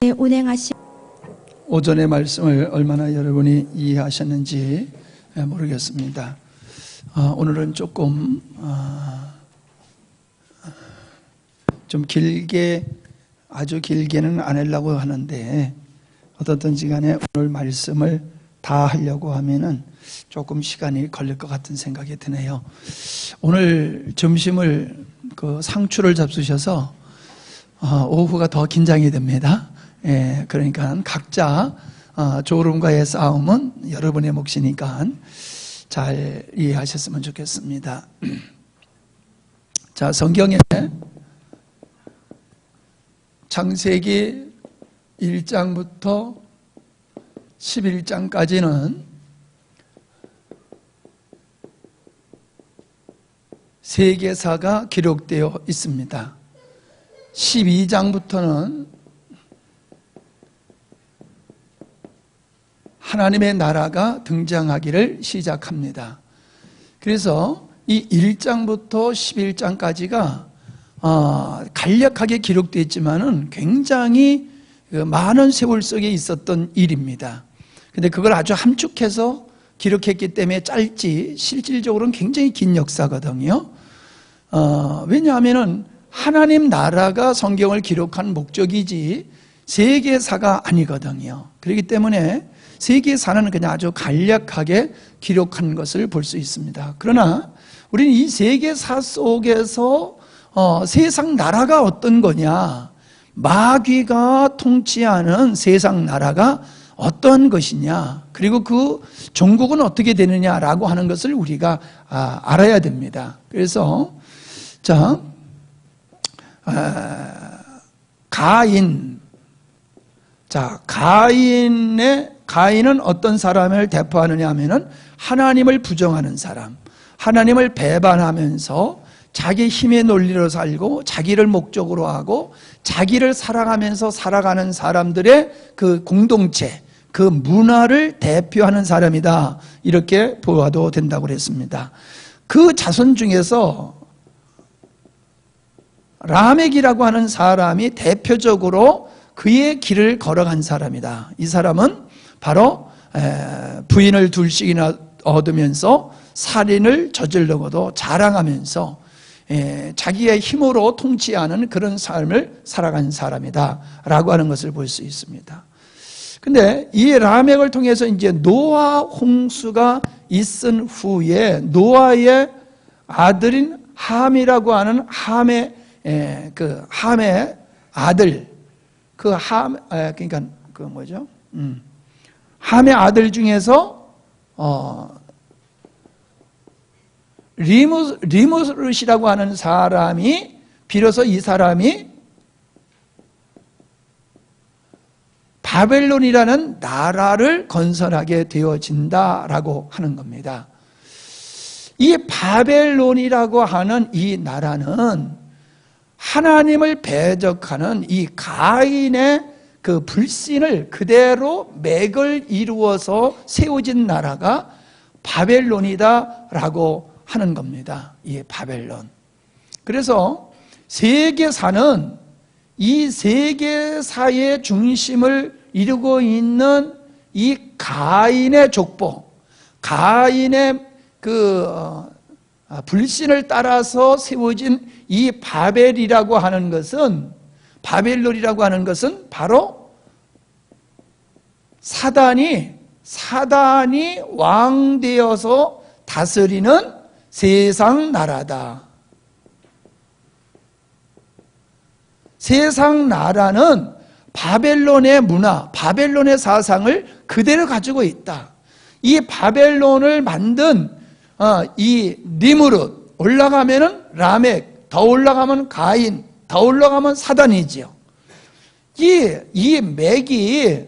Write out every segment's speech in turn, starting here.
운행하시. 오전의 말씀을 얼마나 여러분이 이해하셨는지 모르겠습니다. 오늘은 조금 좀 길게, 아주 길게는 안 하려고 하는데 어떻든지 간에 오늘 말씀을 다 하려고 하면은 조금 시간이 걸릴 것 같은 생각이 드네요. 오늘 점심을 상추를 잡수셔서 오후가 더 긴장이 됩니다. 그러니까 각자 졸음과의 싸움은 여러분의 몫이니까 잘 이해하셨으면 좋겠습니다. 자, 성경에 창세기 1장부터 11장까지는 세계사가 기록되어 있습니다. 12장부터는 하나님의 나라가 등장하기를 시작합니다. 그래서 이 1장부터 11장까지가 간략하게 기록되어 있지만은 굉장히 많은 세월 속에 있었던 일입니다. 근데 그걸 아주 함축해서 기록했기 때문에 짧지 실질적으로는 굉장히 긴 역사거든요. 왜냐하면은 하나님 나라가 성경을 기록한 목적이지 세계사가 아니거든요. 그렇기 때문에 세계사는 그냥 아주 간략하게 기록한 것을 볼 수 있습니다. 그러나 우리는 이 세계사 속에서 세상 나라가 어떤 거냐, 마귀가 통치하는 세상 나라가 어떤 것이냐, 그리고 그 종국은 어떻게 되느냐라고 하는 것을 우리가 알아야 됩니다. 그래서 자, 가인. 자, 가인은 어떤 사람을 대표하느냐 하면은 하나님을 부정하는 사람, 하나님을 배반하면서 자기 힘의 논리로 살고 자기를 목적으로 하고 자기를 사랑하면서 살아가는 사람들의 그 공동체, 그 문화를 대표하는 사람이다, 이렇게 보아도 된다고 그랬습니다. 그 자손 중에서 라멕이라고 하는 사람이 대표적으로 그의 길을 걸어간 사람이다. 이 사람은 바로 부인을 둘씩이나 얻으면서 살인을 저질러고도 자랑하면서 자기의 힘으로 통치하는 그런 삶을 살아간 사람이다 라고 하는 것을 볼 수 있습니다. 근데 이 라멕을 통해서 이제 노아 홍수가 있은 후에 노아의 아들인 함이라고 하는 함의 아들, 함의 아들 중에서 리무스이라고 하는 사람이, 비로소 이 사람이 바벨론이라는 나라를 건설하게 되어진다라고 하는 겁니다. 이 바벨론이라고 하는 이 나라는 하나님을 배적하는 이 가인의 그 불신을 그대로 맥을 이루어서 세워진 나라가 바벨론이다라고 하는 겁니다. 이 바벨론. 그래서 세계사는 이 세계사의 중심을 이루고 있는 이 가인의 족보, 가인의 불신을 따라서 세워진 이 바벨이라고 하는 것은, 바벨론이라고 하는 것은 바로 사단이 왕되어서 다스리는 세상 나라다. 세상 나라는 바벨론의 문화, 바벨론의 사상을 그대로 가지고 있다. 이 바벨론을 만든 이 니므롯, 올라가면은 라멕, 더 올라가면 가인, 더 올라가면 사단이지요. 이 맥이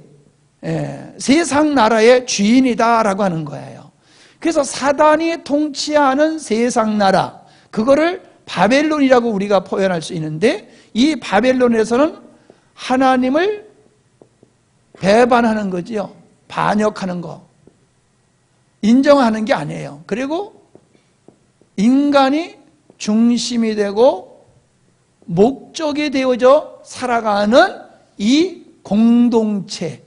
세상 나라의 주인이다라고 하는 거예요. 그래서 사단이 통치하는 세상 나라, 그거를 바벨론이라고 우리가 표현할 수 있는데, 이 바벨론에서는 하나님을 배반하는 거지요. 반역하는 거, 인정하는 게 아니에요. 그리고 인간이 중심이 되고 목적이 되어져 살아가는 이 공동체,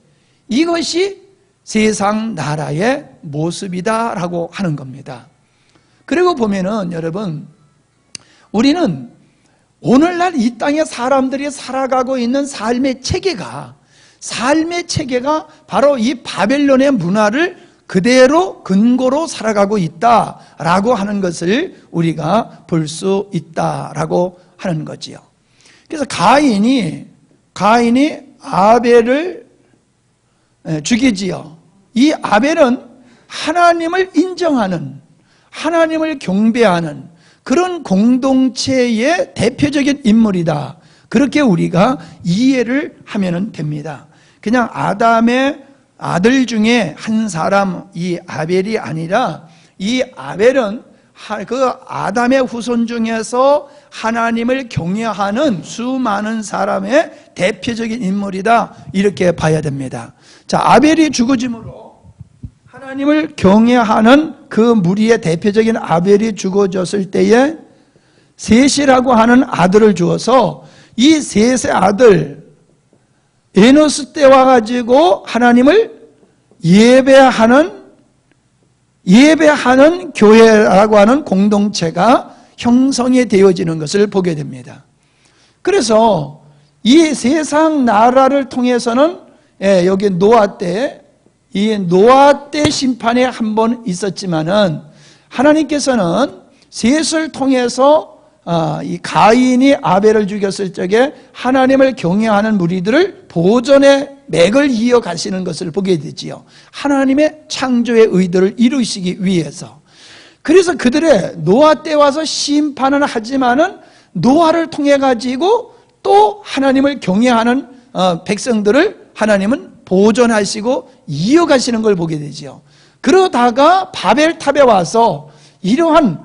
이것이 세상 나라의 모습이다라고 하는 겁니다. 그리고 보면은 여러분, 우리는 오늘날 이 땅에 사람들이 살아가고 있는 삶의 체계가 바로 이 바벨론의 문화를 그대로 근거로 살아가고 있다라고 하는 것을 우리가 볼 수 있다라고 하는 거지요. 그래서 가인이 아벨을 죽이지요. 이 아벨은 하나님을 인정하는, 하나님을 경배하는 그런 공동체의 대표적인 인물이다. 그렇게 우리가 이해를 하면 됩니다. 그냥 아담의 아들 중에 한 사람, 이 아벨이 아니라 이 아벨은 그 아담의 후손 중에서 하나님을 경외하는 수많은 사람의 대표적인 인물이다, 이렇게 봐야 됩니다. 자, 아벨이 죽어짐으로 하나님을 경외하는 그 무리의 대표적인 아벨이 죽어졌을 때에 셋이라고 하는 아들을 주어서 이 셋의 아들 에노스 때 와가지고 하나님을 예배하는 교회라고 하는 공동체가 형성이 되어지는 것을 보게 됩니다. 그래서 이 세상 나라를 통해서는 여기 노아 때, 이 노아 때 심판이 한 번 있었지만은 하나님께서는 셋을 통해서 이 가인이 아벨을 죽였을 적에 하나님을 경외하는 무리들을 보존의 맥을 이어가시는 것을 보게 되지요. 하나님의 창조의 의도를 이루시기 위해서. 그래서 그들의 노아 때 와서 심판은 하지만은 노아를 통해 가지고 또 하나님을 경외하는 백성들을 하나님은 보존하시고 이어가시는 걸 보게 되지요. 그러다가 바벨탑에 와서 이러한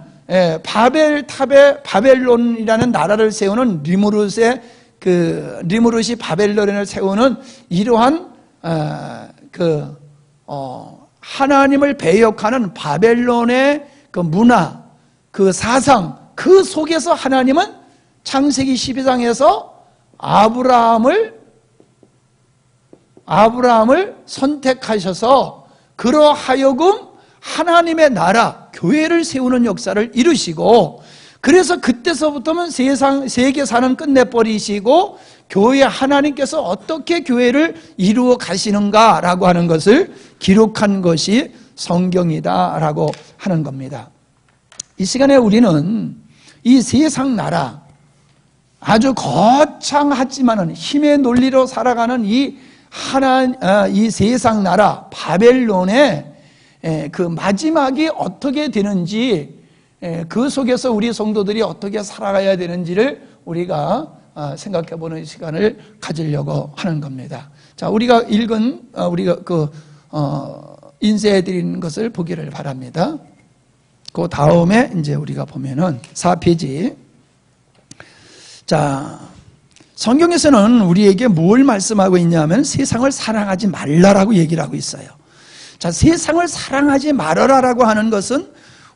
바벨론이라는 나라를 세우는 리무롯이 바벨론을 세우는 이러한 하나님을 배역하는 바벨론의 그 문화, 그 사상, 그 속에서 하나님은 창세기 12장에서 아브라함을 선택하셔서 그러하여금 하나님의 나라, 교회를 세우는 역사를 이루시고, 그래서 그때서부터는 세계 사는 끝내버리시고 교회, 하나님께서 어떻게 교회를 이루어 가시는가라고 하는 것을 기록한 것이 성경이다라고 하는 겁니다. 이 시간에 우리는 이 세상 나라, 아주 거창하지만은 힘의 논리로 살아가는 이 세상 나라 바벨론의 그 마지막이 어떻게 되는지, 그 속에서 우리 성도들이 어떻게 살아가야 되는지를 우리가 생각해 보는 시간을 가지려고 하는 겁니다. 자, 우리가 읽은, 우리가 인쇄해 드린 것을 보기를 바랍니다. 그 다음에 이제 우리가 보면은 4페이지. 자, 성경에서는 우리에게 뭘 말씀하고 있냐면 세상을 사랑하지 말라라고 얘기를 하고 있어요. 자, 세상을 사랑하지 말아라라고 하는 것은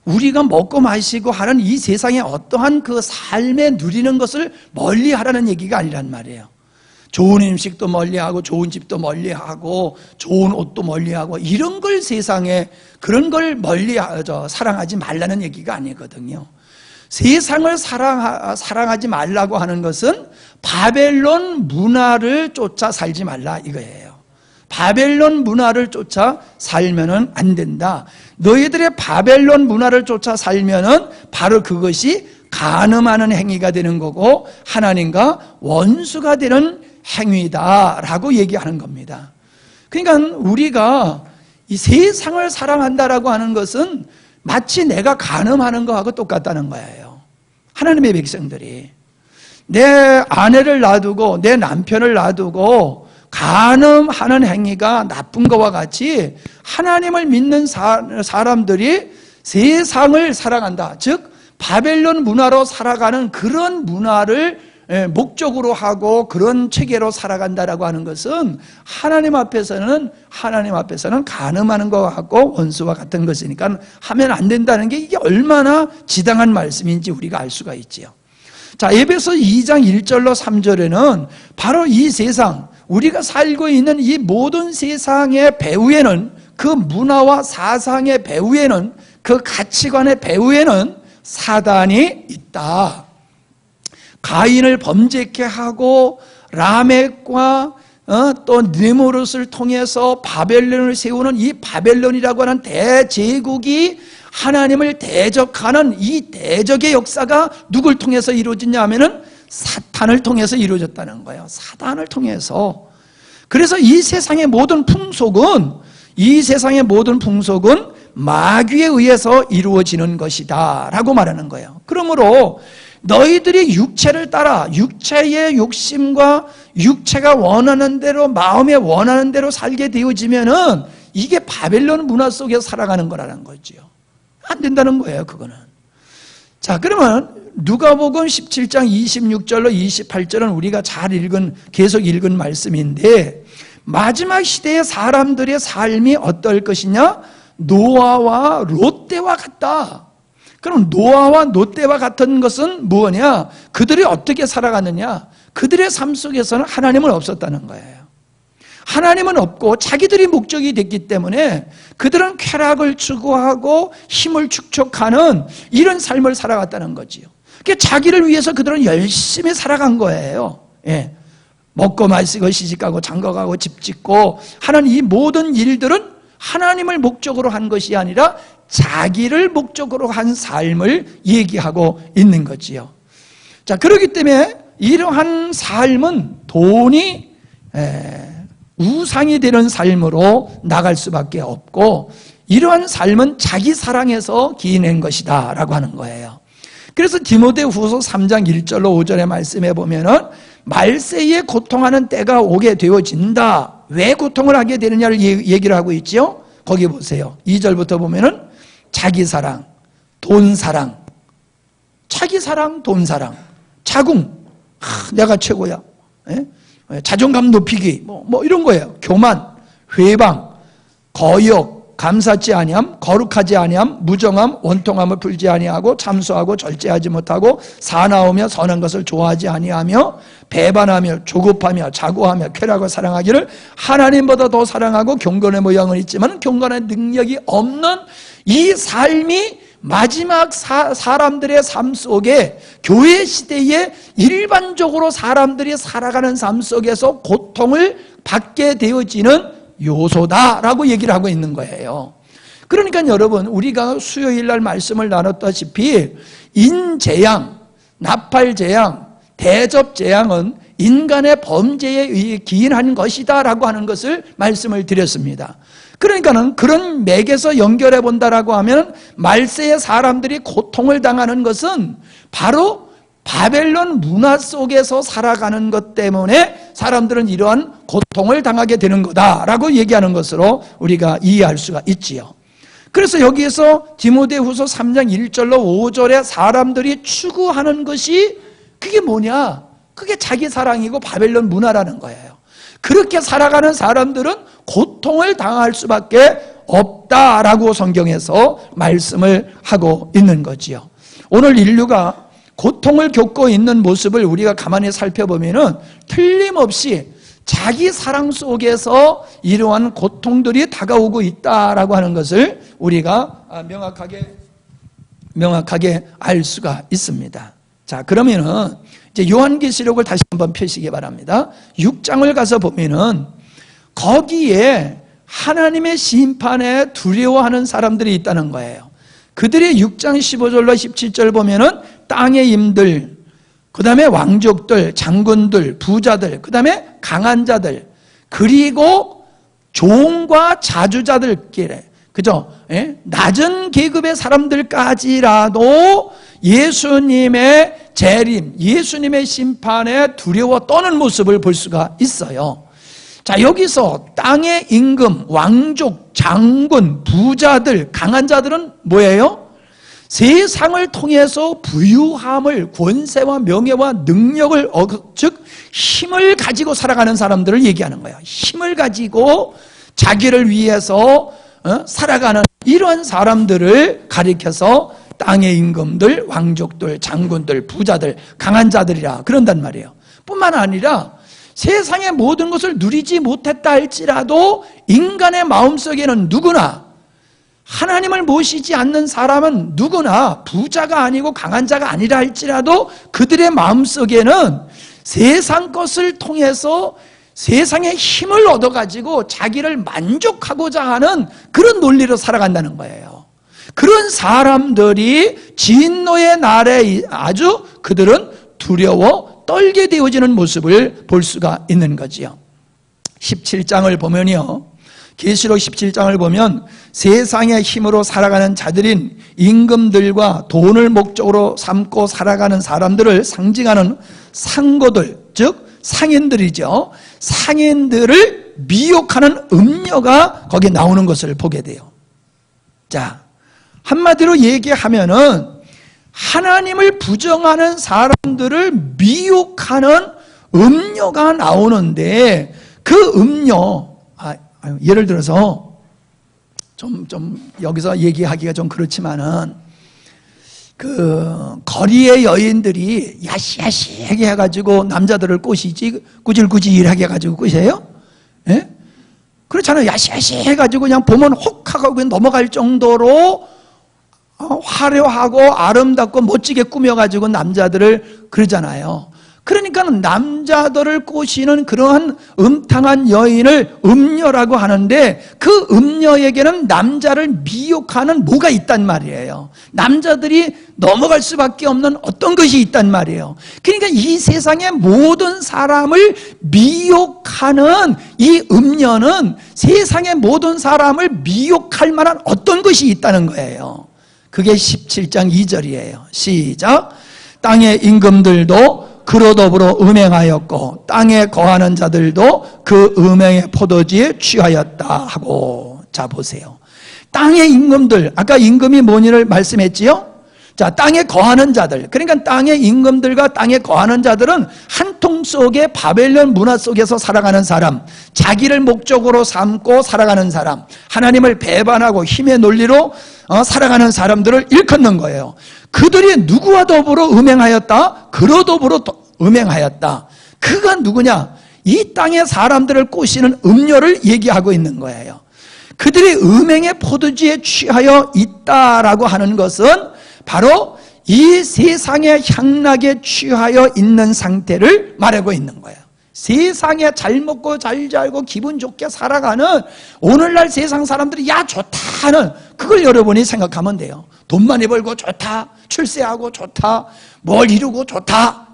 우리가 먹고 마시고 하는 이 세상의 어떠한 그 삶에 누리는 것을 멀리하라는 얘기가 아니란 말이에요. 좋은 음식도 멀리하고 좋은 집도 멀리하고 좋은 옷도 멀리하고 이런 걸 세상에 그런 걸 사랑하지 말라는 얘기가 아니거든요. 세상을 사랑하지 말라고 하는 것은 바벨론 문화를 쫓아 살지 말라 이거예요. 바벨론 문화를 쫓아 살면은 안 된다. 너희들의 바벨론 문화를 쫓아 살면은 바로 그것이 간음하는 행위가 되는 거고 하나님과 원수가 되는 행위다라고 얘기하는 겁니다. 그러니까 우리가 이 세상을 사랑한다라고 하는 것은 마치 내가 간음하는 거하고 똑같다는 거예요. 하나님의 백성들이 내 아내를 놔두고 내 남편을 놔두고 간음하는 행위가 나쁜 것과 같이 하나님을 믿는 사람들이 세상을 사랑한다. 즉 바벨론 문화로 살아가는 그런 문화를 목적으로 하고 그런 체계로 살아간다라고 하는 것은 하나님 앞에서는 간음하는 것과 같고 원수와 같은 것이니까 하면 안 된다는 게 이게 얼마나 지당한 말씀인지 우리가 알 수가 있지요. 자, 에베소 2장 1절로 3절에는 바로 이 세상, 우리가 살고 있는 이 모든 세상의 배후에는, 그 문화와 사상의 배후에는, 그 가치관의 배후에는 사단이 있다. 가인을 범죄케 하고 라멕과 또 느무롯을 통해서 바벨론을 세우는 이 바벨론이라고 하는 대제국이 하나님을 대적하는 이 대적의 역사가 누굴 통해서 이루어지냐 하면은 사탄을 통해서 이루어졌다는 거예요. 사단을 통해서. 그래서 이 세상의 모든 풍속은 마귀에 의해서 이루어지는 것이다 라고 말하는 거예요. 그러므로 너희들이 육체를 따라 육체의 욕심과 육체가 원하는 대로, 마음에 원하는 대로 살게 되어지면은 이게 바벨론 문화 속에서 살아가는 거라는 거죠. 안 된다는 거예요, 그거는. 자, 그러면 누가복음 17장 26절로 28절은 우리가 계속 읽은 말씀인데, 마지막 시대의 사람들의 삶이 어떨 것이냐? 노아와 롯데와 같다. 그럼 노아와 롯데와 같은 것은 뭐냐? 그들이 어떻게 살아가느냐? 그들의 삶 속에서는 하나님은 없었다는 거예요. 하나님은 없고 자기들이 목적이 됐기 때문에 그들은 쾌락을 추구하고 힘을 축적하는 이런 삶을 살아갔다는 거지요. 그러니까 자기를 위해서 그들은 열심히 살아간 거예요. 예. 먹고 마시고 시집가고 장가가고 집 짓고 하는 이 모든 일들은 하나님을 목적으로 한 것이 아니라 자기를 목적으로 한 삶을 얘기하고 있는 거지요. 자, 그렇기 때문에 이러한 삶은 돈이 우상이 되는 삶으로 나갈 수밖에 없고, 이러한 삶은 자기 사랑에서 기인한 것이다 라고 하는 거예요. 그래서 디모데후서 3장 1절로 5절의 말씀에 보면은 말세에 고통하는 때가 오게 되어진다. 왜 고통을 하게 되느냐를 얘기를 하고 있죠. 거기 보세요. 2절부터 보면은 자기 사랑, 돈 사랑, 자기 사랑, 돈 사랑, 자궁, 내가 최고야. 예? 자존감 높이기, 뭐 이런 거예요. 교만, 회방, 거역, 감사치 아니함, 거룩하지 아니함, 무정함, 원통함을 풀지 아니하고 참소하고 절제하지 못하고 사나우며 선한 것을 좋아하지 아니하며 배반하며 조급하며 자고하며 쾌락을 사랑하기를 하나님보다 더 사랑하고 경건의 모양은 있지만 경건의 능력이 없는 이 삶이 마지막 사람들의 삶 속에, 교회 시대에 일반적으로 사람들이 살아가는 삶 속에서 고통을 받게 되어지는 요소다라고 얘기를 하고 있는 거예요. 그러니까 여러분, 우리가 수요일 날 말씀을 나눴다시피 인재앙, 나팔재앙, 대접재앙은 인간의 범죄에 의해 기인한 것이다 라고 하는 것을 말씀을 드렸습니다. 그러니까는 그런 맥에서 연결해 본다라고 하면 말세의 사람들이 고통을 당하는 것은 바로 바벨론 문화 속에서 살아가는 것 때문에 사람들은 이러한 고통을 당하게 되는 거다라고 얘기하는 것으로 우리가 이해할 수가 있지요. 그래서 여기에서 디모데후서 3장 1절로 5절에 사람들이 추구하는 것이 그게 뭐냐? 그게 자기 사랑이고 바벨론 문화라는 거예요. 그렇게 살아가는 사람들은 고통을 당할 수밖에 없다라고 성경에서 말씀을 하고 있는 거지요. 오늘 인류가 고통을 겪고 있는 모습을 우리가 가만히 살펴보면은 틀림없이 자기 사랑 속에서 이러한 고통들이 다가오고 있다라고 하는 것을 우리가 명확하게 알 수가 있습니다. 자, 그러면은 이제 요한계시록을 다시 한번 펴시기 바랍니다. 6장을 가서 보면은 거기에 하나님의 심판에 두려워하는 사람들이 있다는 거예요. 그들의 6장 15절로 17절 보면은 땅의 임들, 그 다음에 왕족들, 장군들, 부자들, 그 다음에 강한 자들, 그리고 종과 자주자들끼리, 그죠? 예? 낮은 계급의 사람들까지라도 예수님의 재림, 예수님의 심판에 두려워 떠는 모습을 볼 수가 있어요. 자, 여기서 땅의 임금, 왕족, 장군, 부자들, 강한 자들은 뭐예요? 세상을 통해서 부유함을, 권세와 명예와 능력을, 즉 힘을 가지고 살아가는 사람들을 얘기하는 거예요. 힘을 가지고 자기를 위해서 살아가는 이런 사람들을 가리켜서 땅의 임금들, 왕족들, 장군들, 부자들, 강한 자들이라 그런단 말이에요. 뿐만 아니라 세상의 모든 것을 누리지 못했다 할지라도 인간의 마음속에는 누구나, 하나님을 모시지 않는 사람은 누구나 부자가 아니고 강한 자가 아니라 할지라도 그들의 마음속에는 세상 것을 통해서 세상의 힘을 얻어가지고 자기를 만족하고자 하는 그런 논리로 살아간다는 거예요. 그런 사람들이 진노의 날에 아주 그들은 두려워 떨게 되어지는 모습을 볼 수가 있는 거지요. 17장을 보면요, 계시록 17장을 보면 세상의 힘으로 살아가는 자들인 임금들과 돈을 목적으로 삼고 살아가는 사람들을 상징하는 상고들, 즉 상인들이죠. 상인들을 미혹하는 음녀가 거기에 나오는 것을 보게 돼요. 자, 한마디로 얘기하면은 하나님을 부정하는 사람들을 미혹하는 음녀가 나오는데, 그 음녀, 예를 들어서 좀 여기서 얘기하기가 좀 그렇지만은, 그 거리의 여인들이 야시야시하게 해가지고 남자들을 꼬시지 꾸질꾸질하게 해가지고 꼬세요? 예? 그렇잖아요. 야시야시 해가지고 그냥 보면 혹하고 그냥 넘어갈 정도로 화려하고 아름답고 멋지게 꾸며가지고 남자들을 그러잖아요. 그러니까 남자들을 꼬시는 그러한 음탕한 여인을 음녀라고 하는데, 그 음녀에게는 남자를 미혹하는 뭐가 있단 말이에요. 남자들이 넘어갈 수밖에 없는 어떤 것이 있단 말이에요. 그러니까 이 세상의 모든 사람을 미혹하는 이 음녀는 세상의 모든 사람을 미혹할 만한 어떤 것이 있다는 거예요. 그게 17장 2절이에요. 시작. 땅의 임금들도 그로 더불어 음행하였고 땅에 거하는 자들도 그 음행의 포도주에 취하였다 하고. 자, 보세요. 땅의 임금들, 아까 임금이 뭐니를 말씀했지요? 자, 땅에 거하는 자들, 그러니까 땅의 임금들과 땅에 거하는 자들은 한 통 속에 바벨론 문화 속에서 살아가는 사람, 자기를 목적으로 삼고 살아가는 사람, 하나님을 배반하고 힘의 논리로 살아가는 사람들을 일컫는 거예요. 그들이 누구와 더불어 음행하였다? 그로 더불어 음행하였다. 그가 누구냐? 이 땅의 사람들을 꼬시는 음녀를 얘기하고 있는 거예요. 그들이 음행의 포도주에 취하여 있다라고 하는 것은 바로 이 세상의 향락에 취하여 있는 상태를 말하고 있는 거예요. 세상에 잘 먹고 잘 살고 기분 좋게 살아가는 오늘날 세상 사람들이 야 좋다 하는, 그걸 여러분이 생각하면 돼요. 돈 많이 벌고 좋다, 출세하고 좋다, 뭘 이루고 좋다.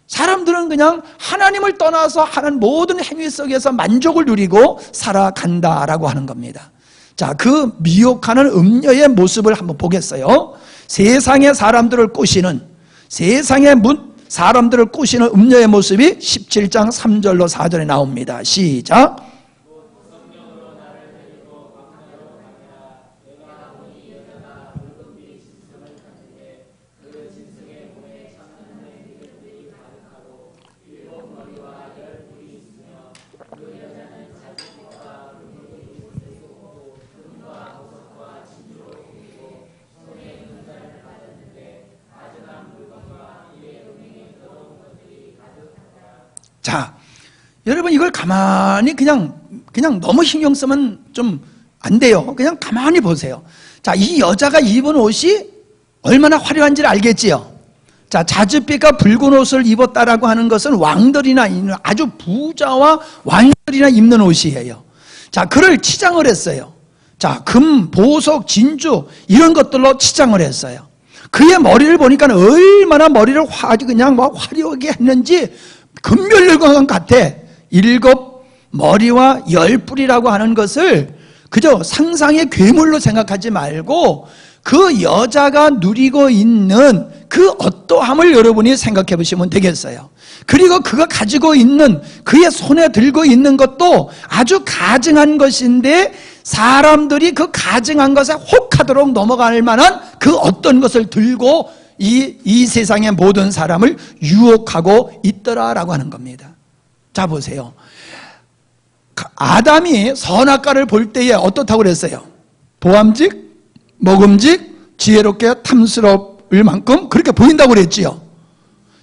사람들은 그냥 하나님을 떠나서 하는 모든 행위 속에서 만족을 누리고 살아간다라고 하는 겁니다. 자, 그 미혹하는 음녀의 모습을 한번 보겠어요. 세상의 사람들을 꼬시는, 세상의 사람들을 꼬시는 음녀의 모습이 17장 3절로 4절에 나옵니다. 시작. 자, 여러분 이걸 가만히 그냥 너무 신경 쓰면 좀 안 돼요. 그냥 가만히 보세요. 자, 이 여자가 입은 옷이 얼마나 화려한지를 알겠지요? 자, 자줏빛과 붉은 옷을 입었다라고 하는 것은 왕들이나 아주 부자와 왕들이나 입는 옷이에요. 자, 그를 치장을 했어요. 자, 금, 보석, 진주 이런 것들로 치장을 했어요. 그의 머리를 보니까 얼마나 머리를 그냥 화려하게 했는지 금멸렬광 같아. 7 머리와 10 뿔이라고 하는 것을 그저 상상의 괴물로 생각하지 말고 그 여자가 누리고 있는 그 어떠함을 여러분이 생각해 보시면 되겠어요. 그리고 그가 가지고 있는, 그의 손에 들고 있는 것도 아주 가증한 것인데 사람들이 그 가증한 것에 혹하도록 넘어갈 만한 그 어떤 것을 들고 이 세상의 모든 사람을 유혹하고 있더라라고 하는 겁니다. 자, 보세요. 아담이 선악과를 볼 때에 어떻다고 그랬어요? 보암직, 먹음직, 지혜롭게 탐스러울 만큼 그렇게 보인다고 그랬지요.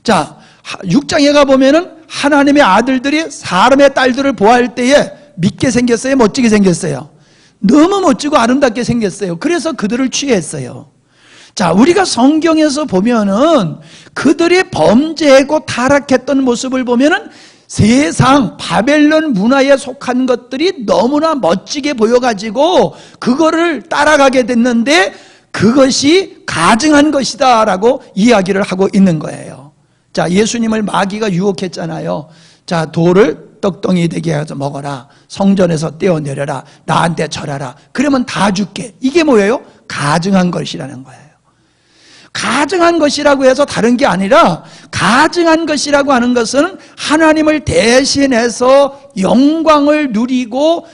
자, 6장에 가보면은 하나님의 아들들이 사람의 딸들을 보호할 때에 믿게 생겼어요? 멋지게 생겼어요? 너무 멋지고 아름답게 생겼어요. 그래서 그들을 취했어요. 자, 우리가 성경에서 보면은 그들이 범죄하고 타락했던 모습을 보면은 세상 바벨론 문화에 속한 것들이 너무나 멋지게 보여가지고 그거를 따라가게 됐는데 그것이 가증한 것이다 라고 이야기를 하고 있는 거예요. 자, 예수님을 마귀가 유혹했잖아요. 자, 돌을 떡덩이 되게 해서 먹어라. 성전에서 떼어내려라. 나한테 절하라. 그러면 다 줄게. 이게 뭐예요? 가증한 것이라는 거예요. 가증한 것이라고 해서 다른 게 아니라 가증한 것이라고 하는 것은 하나님을 대신해서 영광을 누리고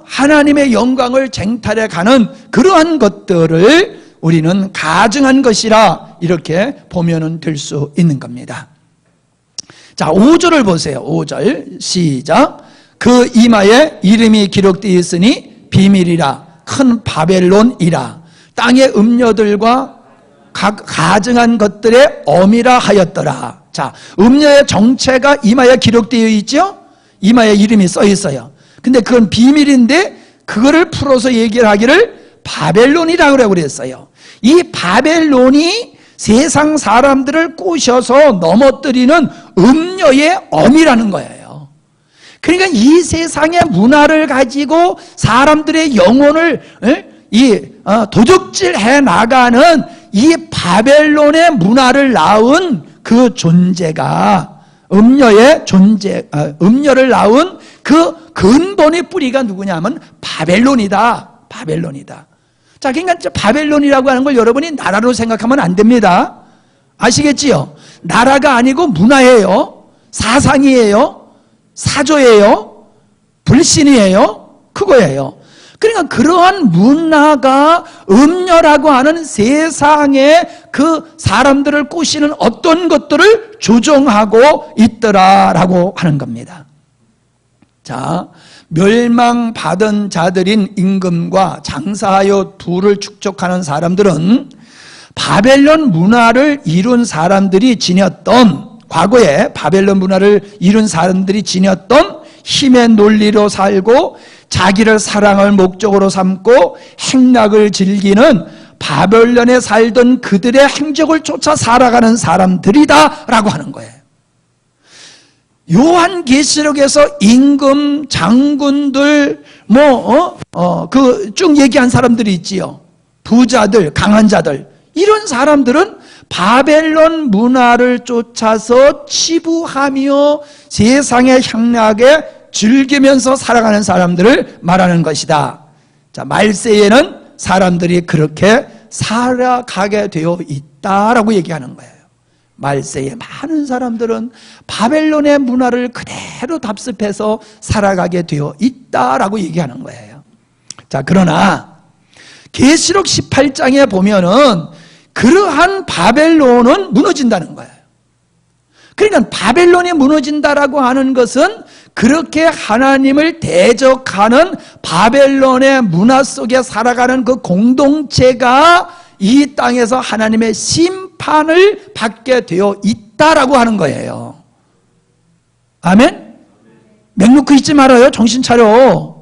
하나님의 영광을 쟁탈해 가는 그러한 것들을 우리는 가증한 것이라 이렇게 보면은 될 수 있는 겁니다. 자, 5절을 보세요. 5절 시작. 그 이마에 이름이 기록되어 있으니 비밀이라 큰 바벨론이라 땅의 음녀들과 가증한 것들의 어미라 하였더라. 자, 음녀의 정체가 이마에 기록되어 있죠? 이마에 이름이 써 있어요. 근데 그건 비밀인데 그거를 풀어서 얘기를 하기를 바벨론이라고 그랬어요. 이 바벨론이 세상 사람들을 꼬셔서 넘어뜨리는 음녀의 어미라는 거예요. 그러니까 이 세상의 문화를 가지고 사람들의 영혼을 도적질해 나가는 이 바벨론의 문화를 낳은 그 존재가 음녀를 낳은 그 근본의 뿌리가 누구냐면 바벨론이다. 바벨론이다. 자, 그러니까 바벨론이라고 하는 걸 여러분이 나라로 생각하면 안 됩니다. 아시겠지요? 나라가 아니고 문화예요. 사상이에요. 사조예요. 불신이에요. 그거예요. 그러니까 그러한 문화가 음녀라고 하는 세상의 그 사람들을 꼬시는 어떤 것들을 조종하고 있더라라고 하는 겁니다. 자, 멸망받은 자들인 임금과 장사하여 부를 축적하는 사람들은 바벨론 문화를 이룬 사람들이 지녔던, 과거에 바벨론 문화를 이룬 사람들이 지녔던 힘의 논리로 살고 자기를 사랑할 목적으로 삼고 행락을 즐기는 바벨론에 살던 그들의 행적을 쫓아 살아가는 사람들이다 라고 하는 거예요. 요한계시록에서 임금, 장군들, 그 쭉 얘기한 사람들이 있지요. 부자들, 강한 자들. 이런 사람들은 바벨론 문화를 쫓아서 치부하며 세상의 향락에 즐기면서 살아가는 사람들을 말하는 것이다. 자, 말세에는 사람들이 그렇게 살아가게 되어 있다라고 얘기하는 거예요. 말세에 많은 사람들은 바벨론의 문화를 그대로 답습해서 살아가게 되어 있다라고 얘기하는 거예요. 자, 그러나 계시록 18장에 보면은 그러한 바벨론은 무너진다는 거예요. 그러니까 바벨론이 무너진다라고 하는 것은 그렇게 하나님을 대적하는 바벨론의 문화 속에 살아가는 그 공동체가 이 땅에서 하나님의 심판을 받게 되어 있다라고 하는 거예요. 아멘? 맹 놓고 있지 말아요. 정신 차려.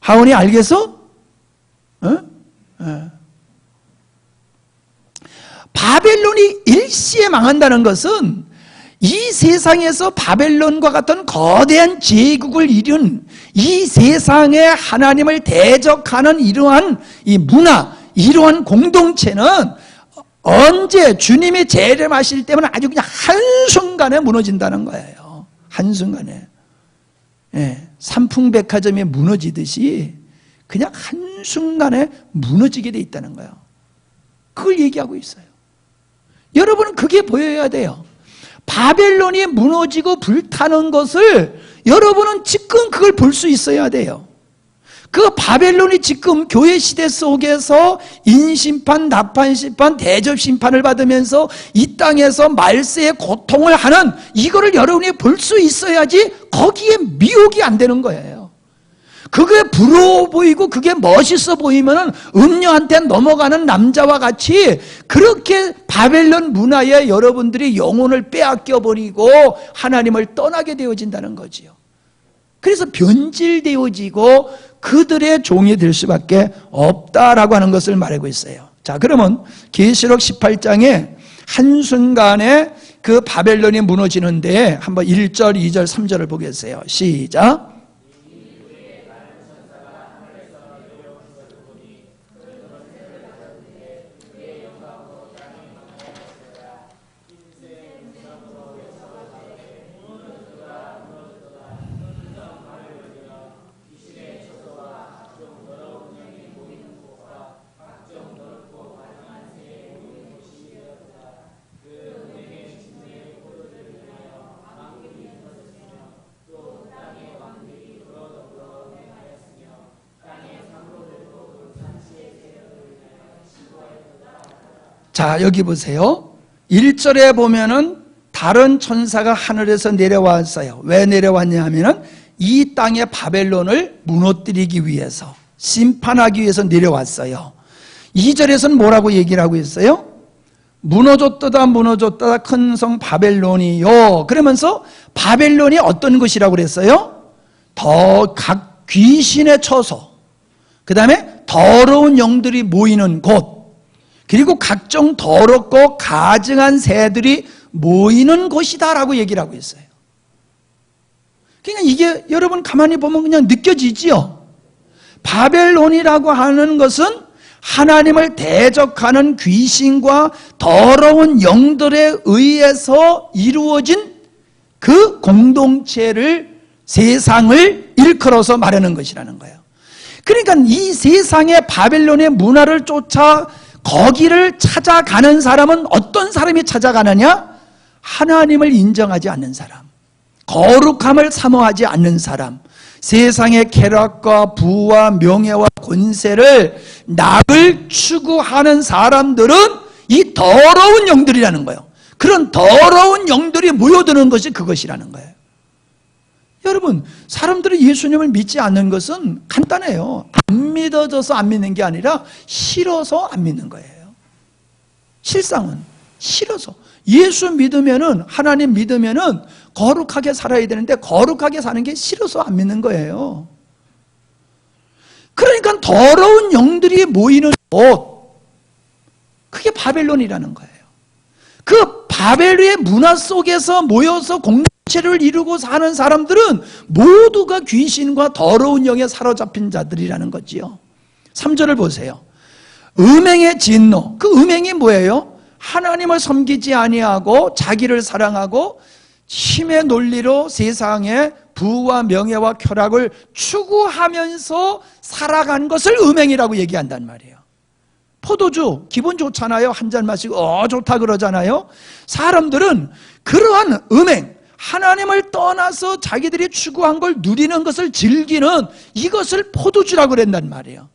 하원이 알겠어? 바벨론이 일시에 망한다는 것은 이 세상에서 바벨론과 같은 거대한 제국을 이룬 이 세상에 하나님을 대적하는 이러한 이 문화, 이러한 공동체는 언제 주님이 재림하실 때면 아주 그냥 한순간에 무너진다는 거예요. 한순간에. 삼풍백화점이 무너지듯이 그냥 한순간에 무너지게 돼 있다는 거예요. 그걸 얘기하고 있어요. 여러분은 그게 보여야 돼요. 바벨론이 무너지고 불타는 것을 여러분은 지금 그걸 볼 수 있어야 돼요. 그 바벨론이 지금 교회 시대 속에서 인심판, 나판심판, 대접심판을 받으면서 이 땅에서 말세의 고통을 하는 이거를 여러분이 볼 수 있어야지 거기에 미혹이 안 되는 거예요. 그게 부러워 보이고 그게 멋있어 보이면은 음녀한테 넘어가는 남자와 같이 그렇게 바벨론 문화에 여러분들이 영혼을 빼앗겨 버리고 하나님을 떠나게 되어진다는 거지요. 그래서 변질되어지고 그들의 종이 될 수밖에 없다라고 하는 것을 말하고 있어요. 자, 그러면 계시록 18장에 한순간에 그 바벨론이 무너지는데 한번 1절, 2절, 3절을 보겠어요. 시작. 자, 여기 보세요. 1절에 보면은 다른 천사가 하늘에서 내려왔어요. 왜 내려왔냐 하면은 이 땅의 바벨론을 무너뜨리기 위해서, 심판하기 위해서 내려왔어요. 2절에서는 뭐라고 얘기를 하고 있어요? 무너졌다 무너졌다 큰 성 바벨론이요. 그러면서 바벨론이 어떤 것이라고 그랬어요? 더 각 귀신의 처소, 그 다음에 더러운 영들이 모이는 곳, 그리고 각종 더럽고 가증한 새들이 모이는 곳이다라고 얘기를 하고 있어요. 그러니까 이게 여러분 가만히 보면 그냥 느껴지지요. 바벨론이라고 하는 것은 하나님을 대적하는 귀신과 더러운 영들에 의해서 이루어진 그 공동체를, 세상을 일컬어서 말하는 것이라는 거예요. 그러니까 이 세상의 바벨론의 문화를 쫓아 거기를 찾아가는 사람은 어떤 사람이 찾아가느냐? 하나님을 인정하지 않는 사람, 거룩함을 사모하지 않는 사람, 세상의 쾌락과 부와 명예와 권세를, 낙을 추구하는 사람들은 이 더러운 영들이라는 거예요. 그런 더러운 영들이 모여드는 것이 그것이라는 거예요. 여러분, 사람들이 예수님을 믿지 않는 것은 간단해요. 안 믿어져서 안 믿는 게 아니라 싫어서 안 믿는 거예요. 실상은 싫어서. 예수 믿으면은, 하나님 믿으면은 거룩하게 살아야 되는데 거룩하게 사는 게 싫어서 안 믿는 거예요. 그러니까 더러운 영들이 모이는 곳, 그게 바벨론이라는 거예요. 그 바벨론의 문화 속에서 모여서 공동체를 이루고 사는 사람들은 모두가 귀신과 더러운 영에 사로잡힌 자들이라는 거지요. 3절을 보세요. 음행의 진노. 그 음행이 뭐예요? 하나님을 섬기지 아니하고 자기를 사랑하고 힘의 논리로 세상의 부와 명예와 쾌락을 추구하면서 살아간 것을 음행이라고 얘기한단 말이에요. 포도주 기분 좋잖아요. 한 잔 마시고 좋다 그러잖아요. 사람들은 그러한 음행, 하나님을 떠나서 자기들이 추구한 걸 누리는 것을 즐기는 이것을 포도주라고 그랬단 말이에요.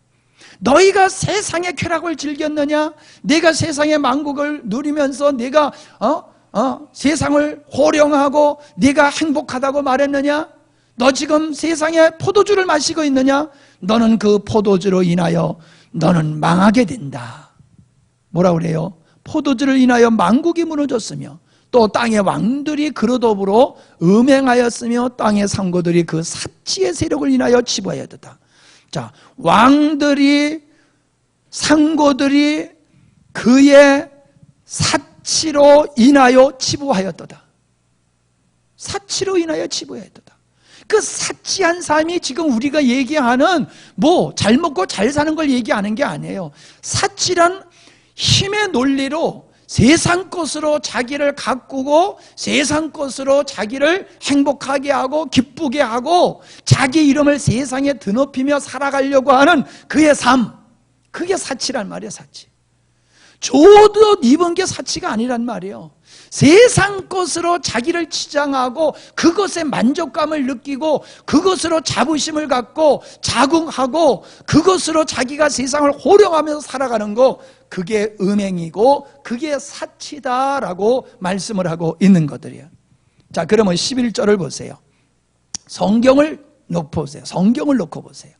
너희가 세상의 쾌락을 즐겼느냐? 내가 세상의 만국을 누리면서 내가 세상을 호령하고 네가 행복하다고 말했느냐? 너 지금 세상의 포도주를 마시고 있느냐? 너는 그 포도주로 인하여 너는 망하게 된다. 뭐라고 그래요? 포도주를 인하여 만국이 무너졌으며 또 땅의 왕들이 그러더불어 음행하였으며 땅의 상고들이 그 사치의 세력을 인하여 치부하였다. 자, 왕들이, 상고들이 그의 사치로 인하여 치부하였도다. 사치로 인하여 치부하였도다. 그 사치한 삶이 지금 우리가 얘기하는 잘 먹고 잘 사는 걸 얘기하는 게 아니에요. 사치란 힘의 논리로 세상 것으로 자기를 가꾸고 세상 것으로 자기를 행복하게 하고 기쁘게 하고 자기 이름을 세상에 드높이며 살아가려고 하는 그의 삶, 그게 사치란 말이에요. 사치. 조도 입은 게 사치가 아니란 말이에요. 세상 것으로 자기를 치장하고 그것에 만족감을 느끼고 그것으로 자부심을 갖고 자긍하고 그것으로 자기가 세상을 호령하면서 살아가는 거, 그게 음행이고 그게 사치다라고 말씀을 하고 있는 것들이에요. 자, 그러면 11절을 보세요. 성경을 놓고 보세요. 성경을 놓고 보세요.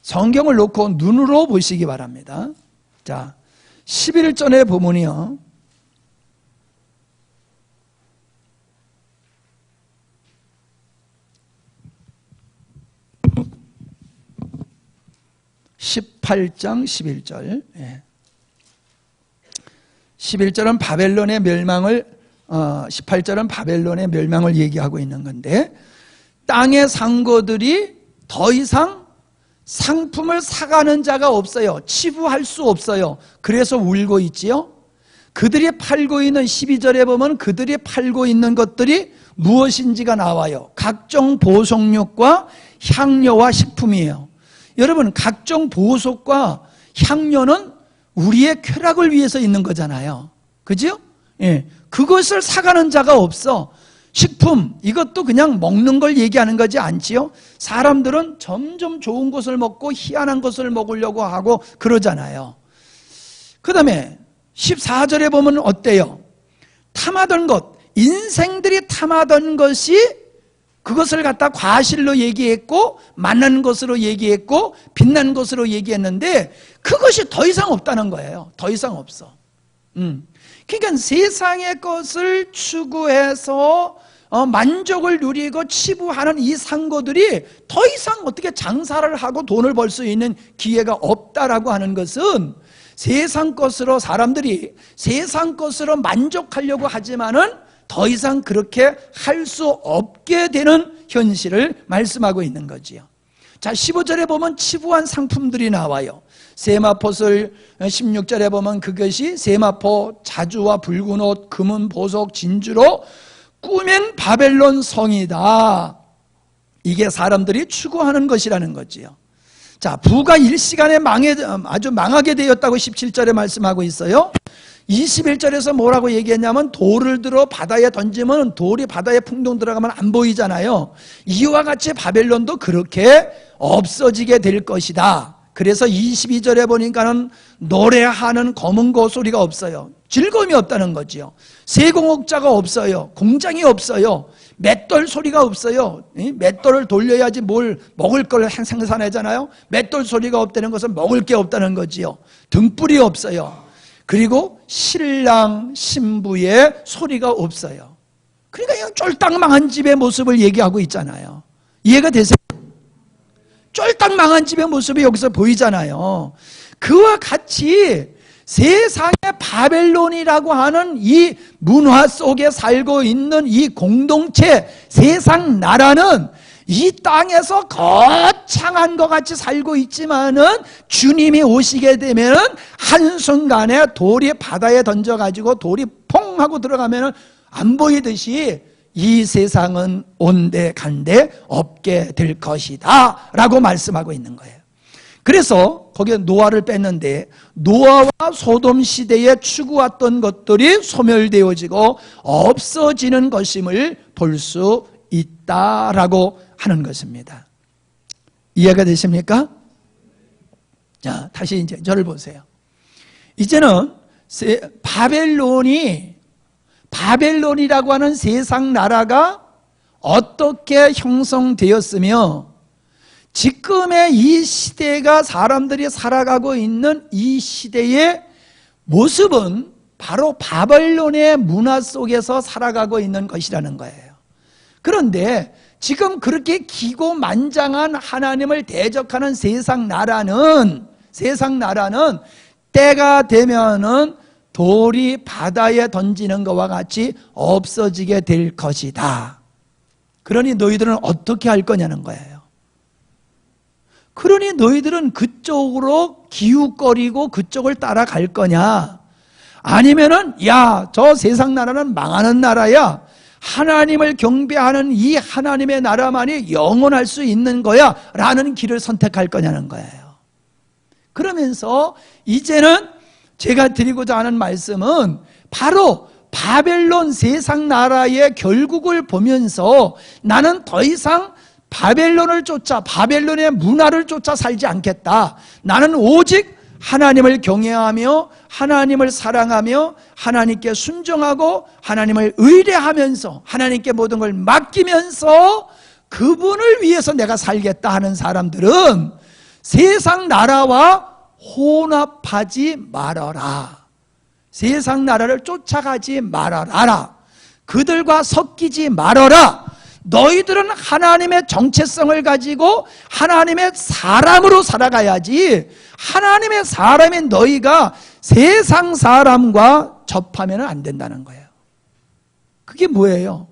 성경을 놓고 눈으로 보시기 바랍니다. 자, 11절에 보면요, (18장) 11절. 11절은 바벨론의 멸망을 18절은 바벨론의 멸망을 얘기하고 있는 건데, 땅의 상고들이 더 이상 상품을 사가는 자가 없어요. 치부할 수 없어요. 그래서 울고 있지요. 그들이 팔고 있는 12절에 보면 그들이 팔고 있는 것들이 무엇인지가 나와요. 각종 보속육과 향료와 식품이에요. 여러분, 각종 보속과 향료는 우리의 쾌락을 위해서 있는 거잖아요. 그죠? 예. 그것을 사가는 자가 없어. 식품, 이것도 그냥 먹는 걸 얘기하는 거지 않지요? 사람들은 점점 좋은 것을 먹고 희한한 것을 먹으려고 하고 그러잖아요. 그 다음에 14절에 보면 어때요? 탐하던 것, 인생들이 탐하던 것이 그것을 갖다 과실로 얘기했고 만난 것으로 얘기했고 빛난 것으로 얘기했는데 그것이 더 이상 없다는 거예요. 더 이상 없어. 그러니까 세상의 것을 추구해서 만족을 누리고 치부하는 이 상고들이 더 이상 어떻게 장사를 하고 돈을 벌 수 있는 기회가 없다라고 하는 것은 세상 것으로 사람들이 세상 것으로 만족하려고 하지만은 더 이상 그렇게 할 수 없게 되는 현실을 말씀하고 있는 거지요. 자, 15절에 보면 치부한 상품들이 나와요. 세마포술 16절에 보면 그것이 세마포, 자주와 붉은 옷, 금은 보석, 진주로 꾸민 바벨론 성이다. 이게 사람들이 추구하는 것이라는 거지요. 자, 부가 일시간에 아주 망하게 되었다고 17절에 말씀하고 있어요. 21절에서 뭐라고 얘기했냐면 돌을 들어 바다에 던지면 돌이 바다에 풍덩 들어가면 안 보이잖아요. 이와 같이 바벨론도 그렇게 없어지게 될 것이다. 그래서 22절에 보니까는 노래하는 검은 고 소리가 없어요. 즐거움이 없다는 거지요. 세공업자가 없어요. 공장이 없어요. 맷돌 소리가 없어요. 맷돌을 돌려야지 뭘 먹을 걸 생산하잖아요. 맷돌 소리가 없다는 것은 먹을 게 없다는 거지요. 등불이 없어요. 그리고 신랑 신부의 소리가 없어요. 그러니까 이 쫄딱 망한 집의 모습을 얘기하고 있잖아요. 이해가 되세요? 쫄딱 망한 집의 모습이 여기서 보이잖아요. 그와 같이 세상의 바벨론이라고 하는 이 문화 속에 살고 있는 이 공동체, 세상 나라는 이 땅에서 거창한 것 같이 살고 있지만은 주님이 오시게 되면은 한순간에 돌이 바다에 던져가지고 돌이 퐁 하고 들어가면은 안 보이듯이 이 세상은 온데간데 없게 될 것이다 라고 말씀하고 있는 거예요. 그래서 거기에 노아를 뺐는데 노아와 소돔 시대에 추구했던 것들이 소멸되어지고 없어지는 것임을 볼 수 있다라고 하는 것입니다. 이해가 되십니까? 자, 다시 이제 저를 보세요. 이제는 바벨론이라고 하는 세상 나라가 어떻게 형성되었으며 지금의 이 시대가 사람들이 살아가고 있는 이 시대의 모습은 바로 바벨론의 문화 속에서 살아가고 있는 것이라는 거예요. 그런데 지금 그렇게 기고만장한 하나님을 대적하는 세상 나라는 때가 되면은 돌이 바다에 던지는 것과 같이 없어지게 될 것이다. 그러니 너희들은 어떻게 할 거냐는 거예요. 그러니 너희들은 그쪽으로 기웃거리고 그쪽을 따라갈 거냐? 아니면은 야, 저 세상 나라는 망하는 나라야. 하나님을 경배하는 이 하나님의 나라만이 영원할 수 있는 거야 라는 길을 선택할 거냐는 거예요. 그러면서 이제는 제가 드리고자 하는 말씀은 바로 바벨론 세상 나라의 결국을 보면서 나는 더 이상 바벨론을 쫓아 바벨론의 문화를 쫓아 살지 않겠다. 나는 오직 하나님을 경외하며 하나님을 사랑하며 하나님께 순종하고 하나님을 의뢰하면서 하나님께 모든 걸 맡기면서 그분을 위해서 내가 살겠다 하는 사람들은 세상 나라와 혼합하지 말아라. 세상 나라를 쫓아가지 말아라. 그들과 섞이지 말아라. 너희들은 하나님의 정체성을 가지고 하나님의 사람으로 살아가야지, 하나님의 사람인 너희가 세상 사람과 접하면 안 된다는 거예요. 그게 뭐예요?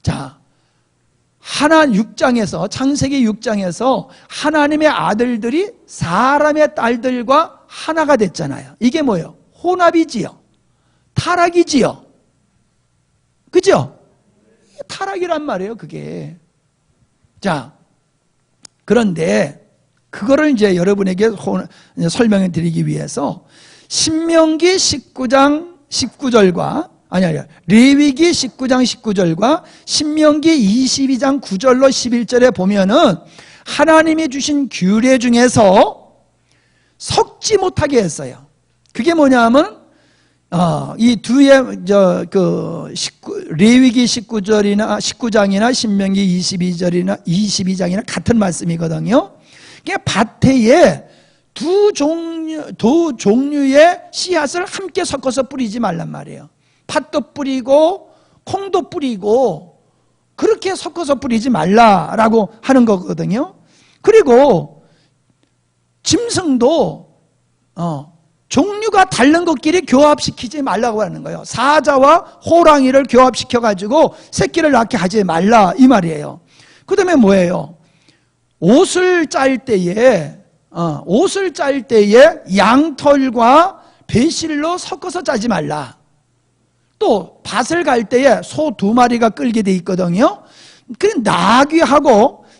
자, 창세기 6장에서 하나님의 아들들이 사람의 딸들과 하나가 됐잖아요. 이게 뭐예요? 혼합이지요. 타락이지요. 그죠? 타락이란 말이에요, 그게. 자, 그런데 그거를 이제 여러분에게 설명해 드리기 위해서 신명기 19장 19절과 레위기 19장 19절과 신명기 22장 9절로 11절에 보면은 하나님이 주신 규례 중에서 섞지 못하게 했어요. 그게 뭐냐면 이 레위기 19장이나 신명기 22장이나 같은 말씀이거든요. 이게 밭에 두 종류의 씨앗을 함께 섞어서 뿌리지 말란 말이에요. 팥도 뿌리고 콩도 뿌리고 그렇게 섞어서 뿌리지 말라라고 하는 거거든요. 그리고 짐승도 종류가 다른 것끼리 교합시키지 말라고 하는 거예요. 사자와 호랑이를 교합시켜가지고 새끼를 낳게 하지 말라 이 말이에요. 그 다음에 뭐예요? 옷을 짤 때에 양털과 배실로 섞어서 짜지 말라. 또 밭을 갈 때에 소 2마리가 끌게 돼 있거든요. 그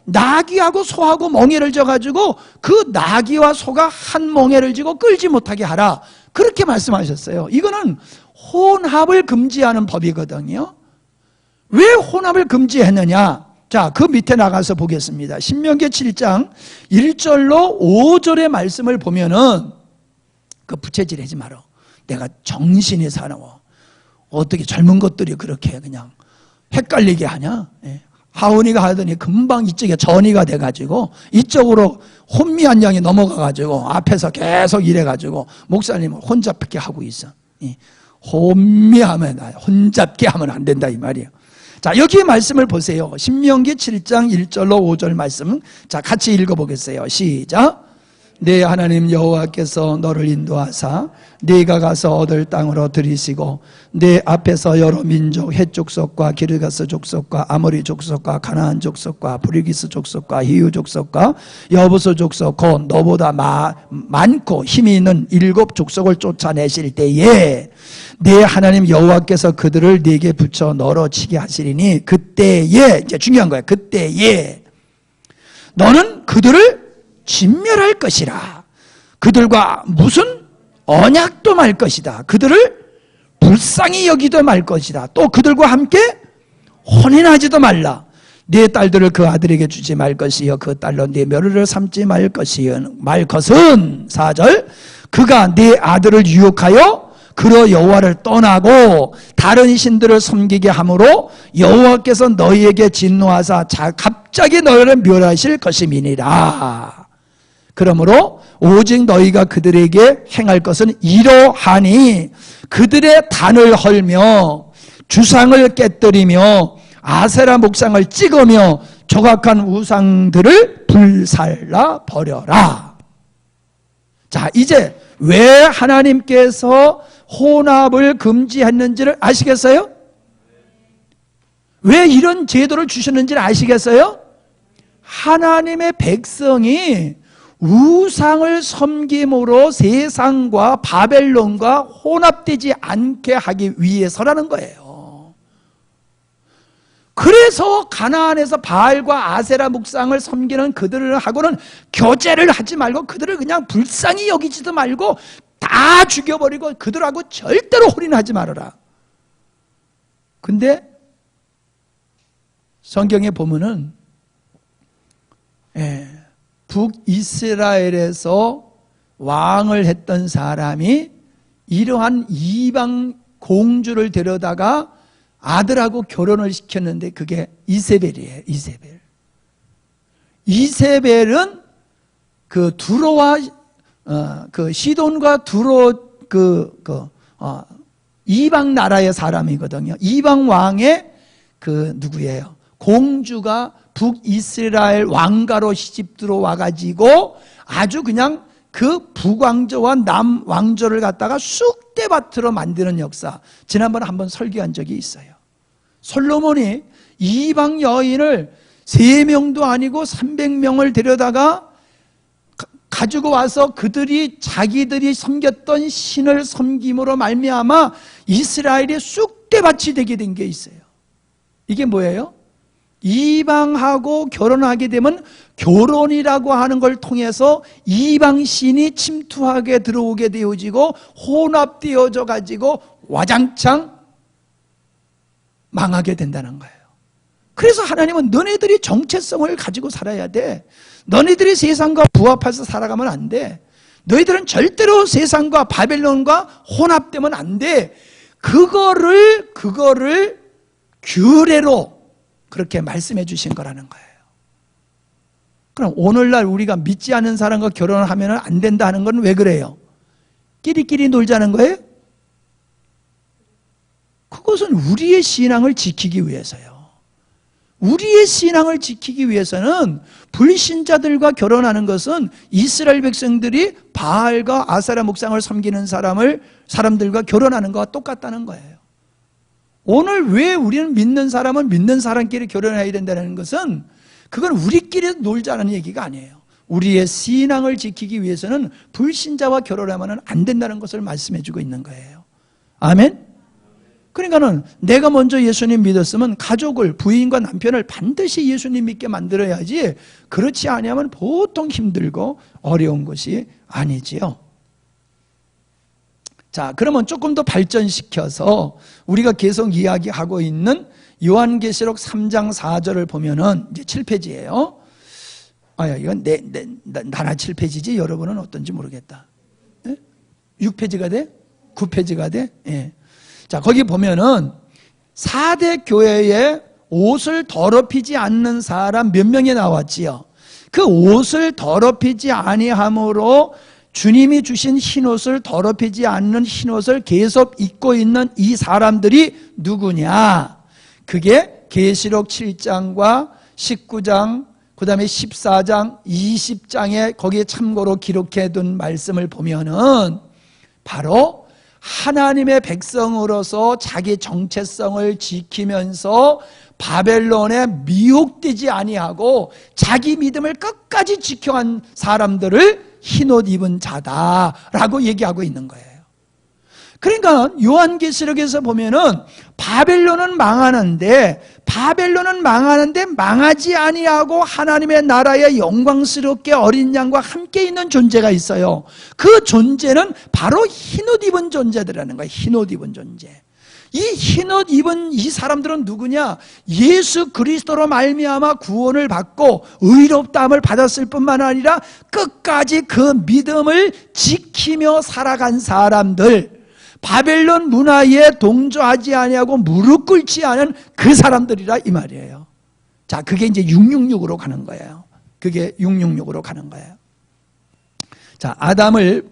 나귀하고 소하고 멍에를 져가지고 그 나귀와 소가 한 멍에를 지고 끌지 못하게 하라. 그렇게 말씀하셨어요. 이거는 혼합을 금지하는 법이거든요. 왜 혼합을 금지했느냐? 자, 그 밑에 나가서 보겠습니다. 신명기 7장 1절로 5절의 말씀을 보면은 그 부채질하지 마라. 내가 정신이 사나워. 어떻게 젊은 것들이 그렇게 그냥 헷갈리게 하냐? 하은이가 하더니 금방 이쪽에 전이가 돼가지고 이쪽으로 혼미한 양이 넘어가가지고 앞에서 계속 이래가지고 목사님은 혼잡게 하고 있어. 혼잡게 하면 안 된다 이 말이에요. 자, 여기 말씀을 보세요. 신명기 7장 1절로 5절 말씀. 자, 같이 읽어보겠어요. 시작. 네 하나님 여호와께서 너를 인도하사 네가 가서 얻을 땅으로 들이시고 네 앞에서 여러 민족 헷 족속과 기르가스 족속과 아모리 족속과 가나안 족속과 브리기스 족속과 히유 족속과 여부스 족속 곧 너보다 많고 힘이 있는 7 족속을 쫓아내실 때에 네 하나님 여호와께서 그들을 네게 붙여 너로 치게 하시리니 그때에, 이제 중요한 거야. 그때에 너는 그들을 진멸할 것이라. 그들과 무슨 언약도 말 것이다. 그들을 불쌍히 여기도 말 것이다. 또 그들과 함께 혼인하지도 말라. 네 딸들을 그 아들에게 주지 말 것이요 그 딸로 네 며느리를 삼지 말 것은 4절 그가 네 아들을 유혹하여 그러 여호와를 떠나고 다른 신들을 섬기게 함으로 여호와께서 너희에게 진노하사 갑자기 너희를 멸하실 것임이니라. 그러므로 오직 너희가 그들에게 행할 것은 이러하니 그들의 단을 헐며 주상을 깨뜨리며 아세라 목상을 찍으며 조각한 우상들을 불살라 버려라. 자, 이제 왜 하나님께서 혼합을 금지했는지를 아시겠어요? 왜 이런 제도를 주셨는지를 아시겠어요? 하나님의 백성이 우상을 섬김으로 세상과 바벨론과 혼합되지 않게 하기 위해서라는 거예요. 그래서 가나안에서 바알과 아세라 묵상을 섬기는 그들하고는 교제를 하지 말고 그들을 그냥 불쌍히 여기지도 말고 다 죽여버리고 그들하고 절대로 혼인하지 말아라. 근데 성경에 보면은 북이스라엘에서 왕을 했던 사람이 이러한 이방 공주를 데려다가 아들하고 결혼을 시켰는데 그게 이세벨이에요. 이세벨은 그 두로와 그 시돈과 두로 이방 나라의 사람이거든요. 이방 왕의 그 누구예요? 공주가 북이스라엘 왕가로 시집 들어와 가지고 아주 그냥 그 북왕조와 남왕조를 갖다가 쑥대밭으로 만드는 역사, 지난번에 한번 설교한 적이 있어요. 솔로몬이 이방 여인을 3명도 아니고 300명을 데려다가 가지고 와서 그들이 자기들이 섬겼던 신을 섬김으로 말미암아 이스라엘의 쑥대밭이 되게 된 게 있어요. 이게 뭐예요? 이방하고 결혼하게 되면 결혼이라고 하는 걸 통해서 이방 신이 침투하게 들어오게 되어지고 혼합되어져 가지고 와장창 망하게 된다는 거예요. 그래서 하나님은 너네들이 정체성을 가지고 살아야 돼. 너네들이 세상과 부합해서 살아가면 안 돼. 너희들은 절대로 세상과 바벨론과 혼합되면 안 돼. 그거를 규례로 그렇게 말씀해 주신 거라는 거예요. 그럼 오늘날 우리가 믿지 않는 사람과 결혼을 하면 안 된다 하는 건 왜 그래요? 끼리끼리 놀자는 거예요? 그것은 우리의 신앙을 지키기 위해서요. 우리의 신앙을 지키기 위해서는 불신자들과 결혼하는 것은 이스라엘 백성들이 바알과 아세라 목상을 섬기는 사람들과 결혼하는 것과 똑같다는 거예요. 오늘 왜 우리는 믿는 사람은 믿는 사람끼리 결혼해야 된다는 것은 그건 우리끼리 놀자는 얘기가 아니에요. 우리의 신앙을 지키기 위해서는 불신자와 결혼하면 안 된다는 것을 말씀해 주고 있는 거예요. 아멘? 그러니까는 내가 먼저 예수님 믿었으면 가족을, 부인과 남편을 반드시 예수님 믿게 만들어야지, 그렇지 않으면 보통 힘들고 어려운 것이 아니지요. 자, 그러면 조금 더 발전시켜서 우리가 계속 이야기하고 있는 요한계시록 3장 4절을 보면은 이제 7페이지예요. 이건 나나 7페이지지 여러분은 어떤지 모르겠다. 6페이지가 돼? 9페이지가 돼? 예. 자, 거기 보면은 4대 교회에 옷을 더럽히지 않는 사람 몇 명이 나왔지요. 그 옷을 더럽히지 아니함으로 주님이 주신 흰옷을 더럽히지 않는 흰옷을 계속 입고 있는 이 사람들이 누구냐? 그게 계시록 7장과 19장, 그 다음에 14장, 20장에 거기에 참고로 기록해둔 말씀을 보면은 바로 하나님의 백성으로서 자기 정체성을 지키면서 바벨론에 미혹되지 아니하고 자기 믿음을 끝까지 지켜간 사람들을 흰옷 입은 자다라고 얘기하고 있는 거예요. 그러니까 요한계시록에서 보면은 바벨론은 망하는데 망하지 아니하고 하나님의 나라에 영광스럽게 어린 양과 함께 있는 존재가 있어요. 그 존재는 바로 흰옷 입은 존재들이라는 거예요. 흰옷 입은 존재. 이 흰옷 입은 이 사람들은 누구냐? 예수 그리스도로 말미암아 구원을 받고 의롭다함을 받았을 뿐만 아니라 끝까지 그 믿음을 지키며 살아간 사람들, 바벨론 문화에 동조하지 아니하고 무릎 꿇지 않은 그 사람들이라 이 말이에요. 자, 그게 이제 666으로 가는 거예요. 그게 666으로 가는 거예요. 자, 아담을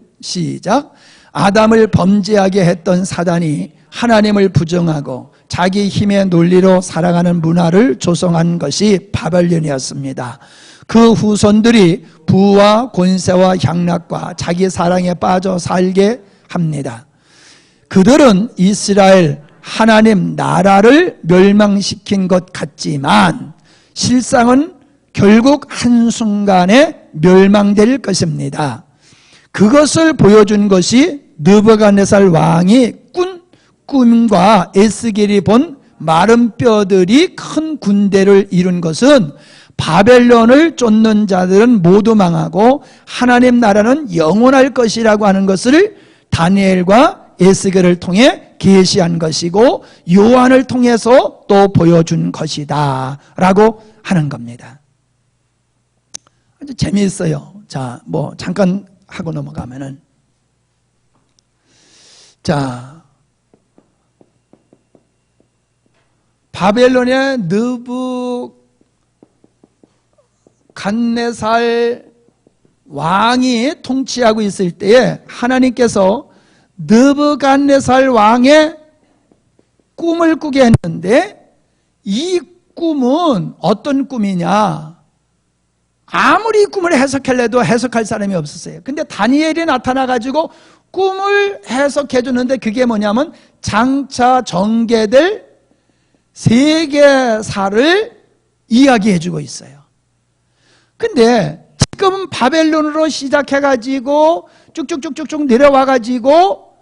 범죄하게 했던 사단이 하나님을 부정하고 자기 힘의 논리로 살아가는 문화를 조성한 것이 바벨론이었습니다. 그 후손들이 부와 권세와 향락과 자기 사랑에 빠져 살게 합니다. 그들은 이스라엘 하나님 나라를 멸망시킨 것 같지만 실상은 결국 한순간에 멸망될 것입니다. 그것을 보여준 것이 느부갓네살 왕이 꾼 꿈과 에스겔이 본 마른 뼈들이 큰 군대를 이룬 것은 바벨론을 쫓는 자들은 모두 망하고 하나님 나라는 영원할 것이라고 하는 것을 다니엘과 에스겔을 통해 계시한 것이고 요한을 통해서 또 보여준 것이다 라고 하는 겁니다. 아주 재미있어요. 자, 잠깐 하고 넘어가면은, 자, 바벨론의 느부갓네살 왕이 통치하고 있을 때에 하나님께서 느부갓네살 왕의 꿈을 꾸게 했는데, 이 꿈은 어떤 꿈이냐? 아무리 꿈을 해석하려도 해석할 사람이 없었어요. 근데 다니엘이 나타나가지고 꿈을 해석해 줬는데, 그게 뭐냐면 장차 전개될 세계사를 이야기해 주고 있어요. 근데 지금 바벨론으로 시작해가지고 쭉쭉쭉쭉쭉 내려와가지고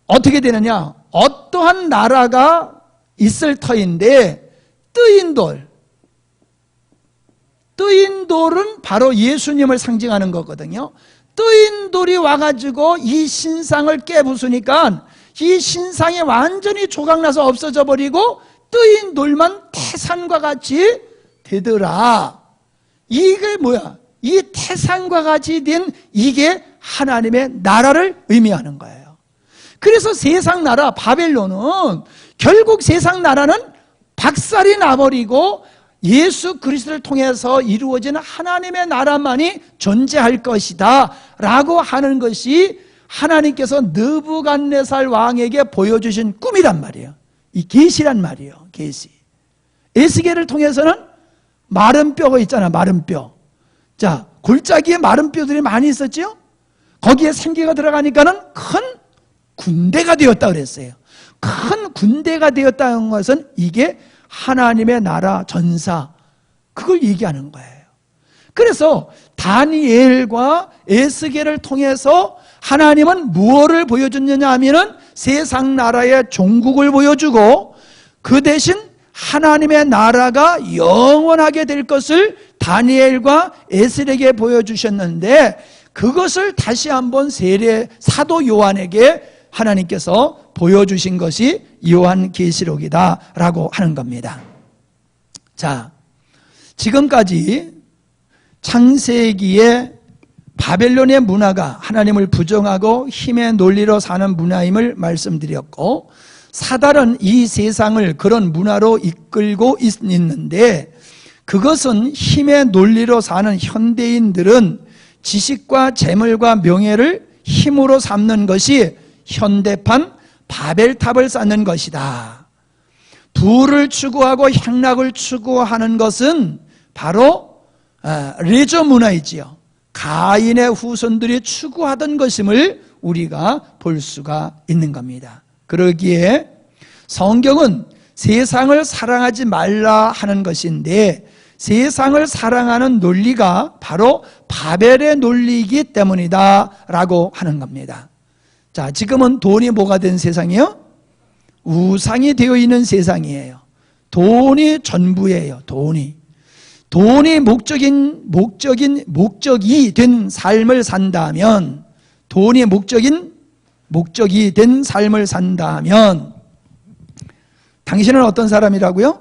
어떻게 되느냐? 어떠한 나라가 있을 터인데, 뜨인 돌은 바로 예수님을 상징하는 거거든요. 뜨인 돌이 와가지고 이 신상을 깨부수니까 이 신상이 완전히 조각나서 없어져 버리고 뜨인 돌만 태산과 같이 되더라. 이게 뭐야? 이 태산과 같이 된 이게 하나님의 나라를 의미하는 거예요. 그래서 세상 나라 바벨론은 결국 세상 나라는 박살이 나버리고 예수 그리스도를 통해서 이루어지는 하나님의 나라만이 존재할 것이다 라고 하는 것이 하나님께서 느부갓네살 왕에게 보여주신 꿈이란 말이에요. 이 계시란 말이에요. 계시. 에스겔을 통해서는 마른 뼈가 있잖아. 마른 뼈. 자, 골짜기에 마른 뼈들이 많이 있었죠. 거기에 생기가 들어가니까는 큰 군대가 되었다 그랬어요. 큰 군대가 되었다는 것은 이게 하나님의 나라 전사, 그걸 얘기하는 거예요. 그래서 다니엘과 에스겔을 통해서 하나님은 무엇을 보여줬느냐 하면은 세상 나라의 종국을 보여주고, 그 대신 하나님의 나라가 영원하게 될 것을 다니엘과 에스겔에게 보여주셨는데, 그것을 다시 한번 사도 요한에게 하나님께서 보여주신 것이 요한계시록이다라고 하는 겁니다. 자, 지금까지 창세기에 바벨론의 문화가 하나님을 부정하고 힘의 논리로 사는 문화임을 말씀드렸고, 사단은 이 세상을 그런 문화로 이끌고 있는데, 그것은 힘의 논리로 사는 현대인들은 지식과 재물과 명예를 힘으로 삼는 것이 현대판 바벨탑을 쌓는 것이다. 부를 추구하고 향락을 추구하는 것은 바로 레저 문화이지요. 가인의 후손들이 추구하던 것임을 우리가 볼 수가 있는 겁니다. 그러기에 성경은 세상을 사랑하지 말라 하는 것인데, 세상을 사랑하는 논리가 바로 바벨의 논리이기 때문이다 라고 하는 겁니다. 자, 지금은 돈이 뭐가 된 세상이요? 우상이 되어 있는 세상이에요. 돈이 전부예요. 돈이 목적이 된 삶을 산다면, 돈이 목적이 된 삶을 산다면, 당신은 어떤 사람이라고요?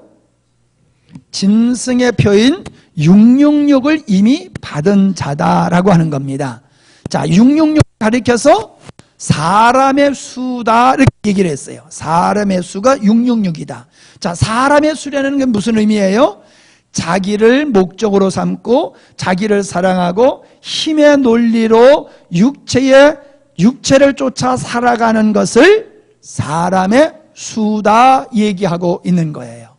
짐승의 표인 666을 이미 받은 자다라고 하는 겁니다. 자, 666 가리켜서 사람의 수다 이렇게 얘기를 했어요. 사람의 수가 666이다. 자, 사람의 수라는 게 무슨 의미예요? 자기를 목적으로 삼고 자기를 사랑하고 힘의 논리로 육체를 쫓아 살아가는 것을 사람의 수다 얘기하고 있는 거예요.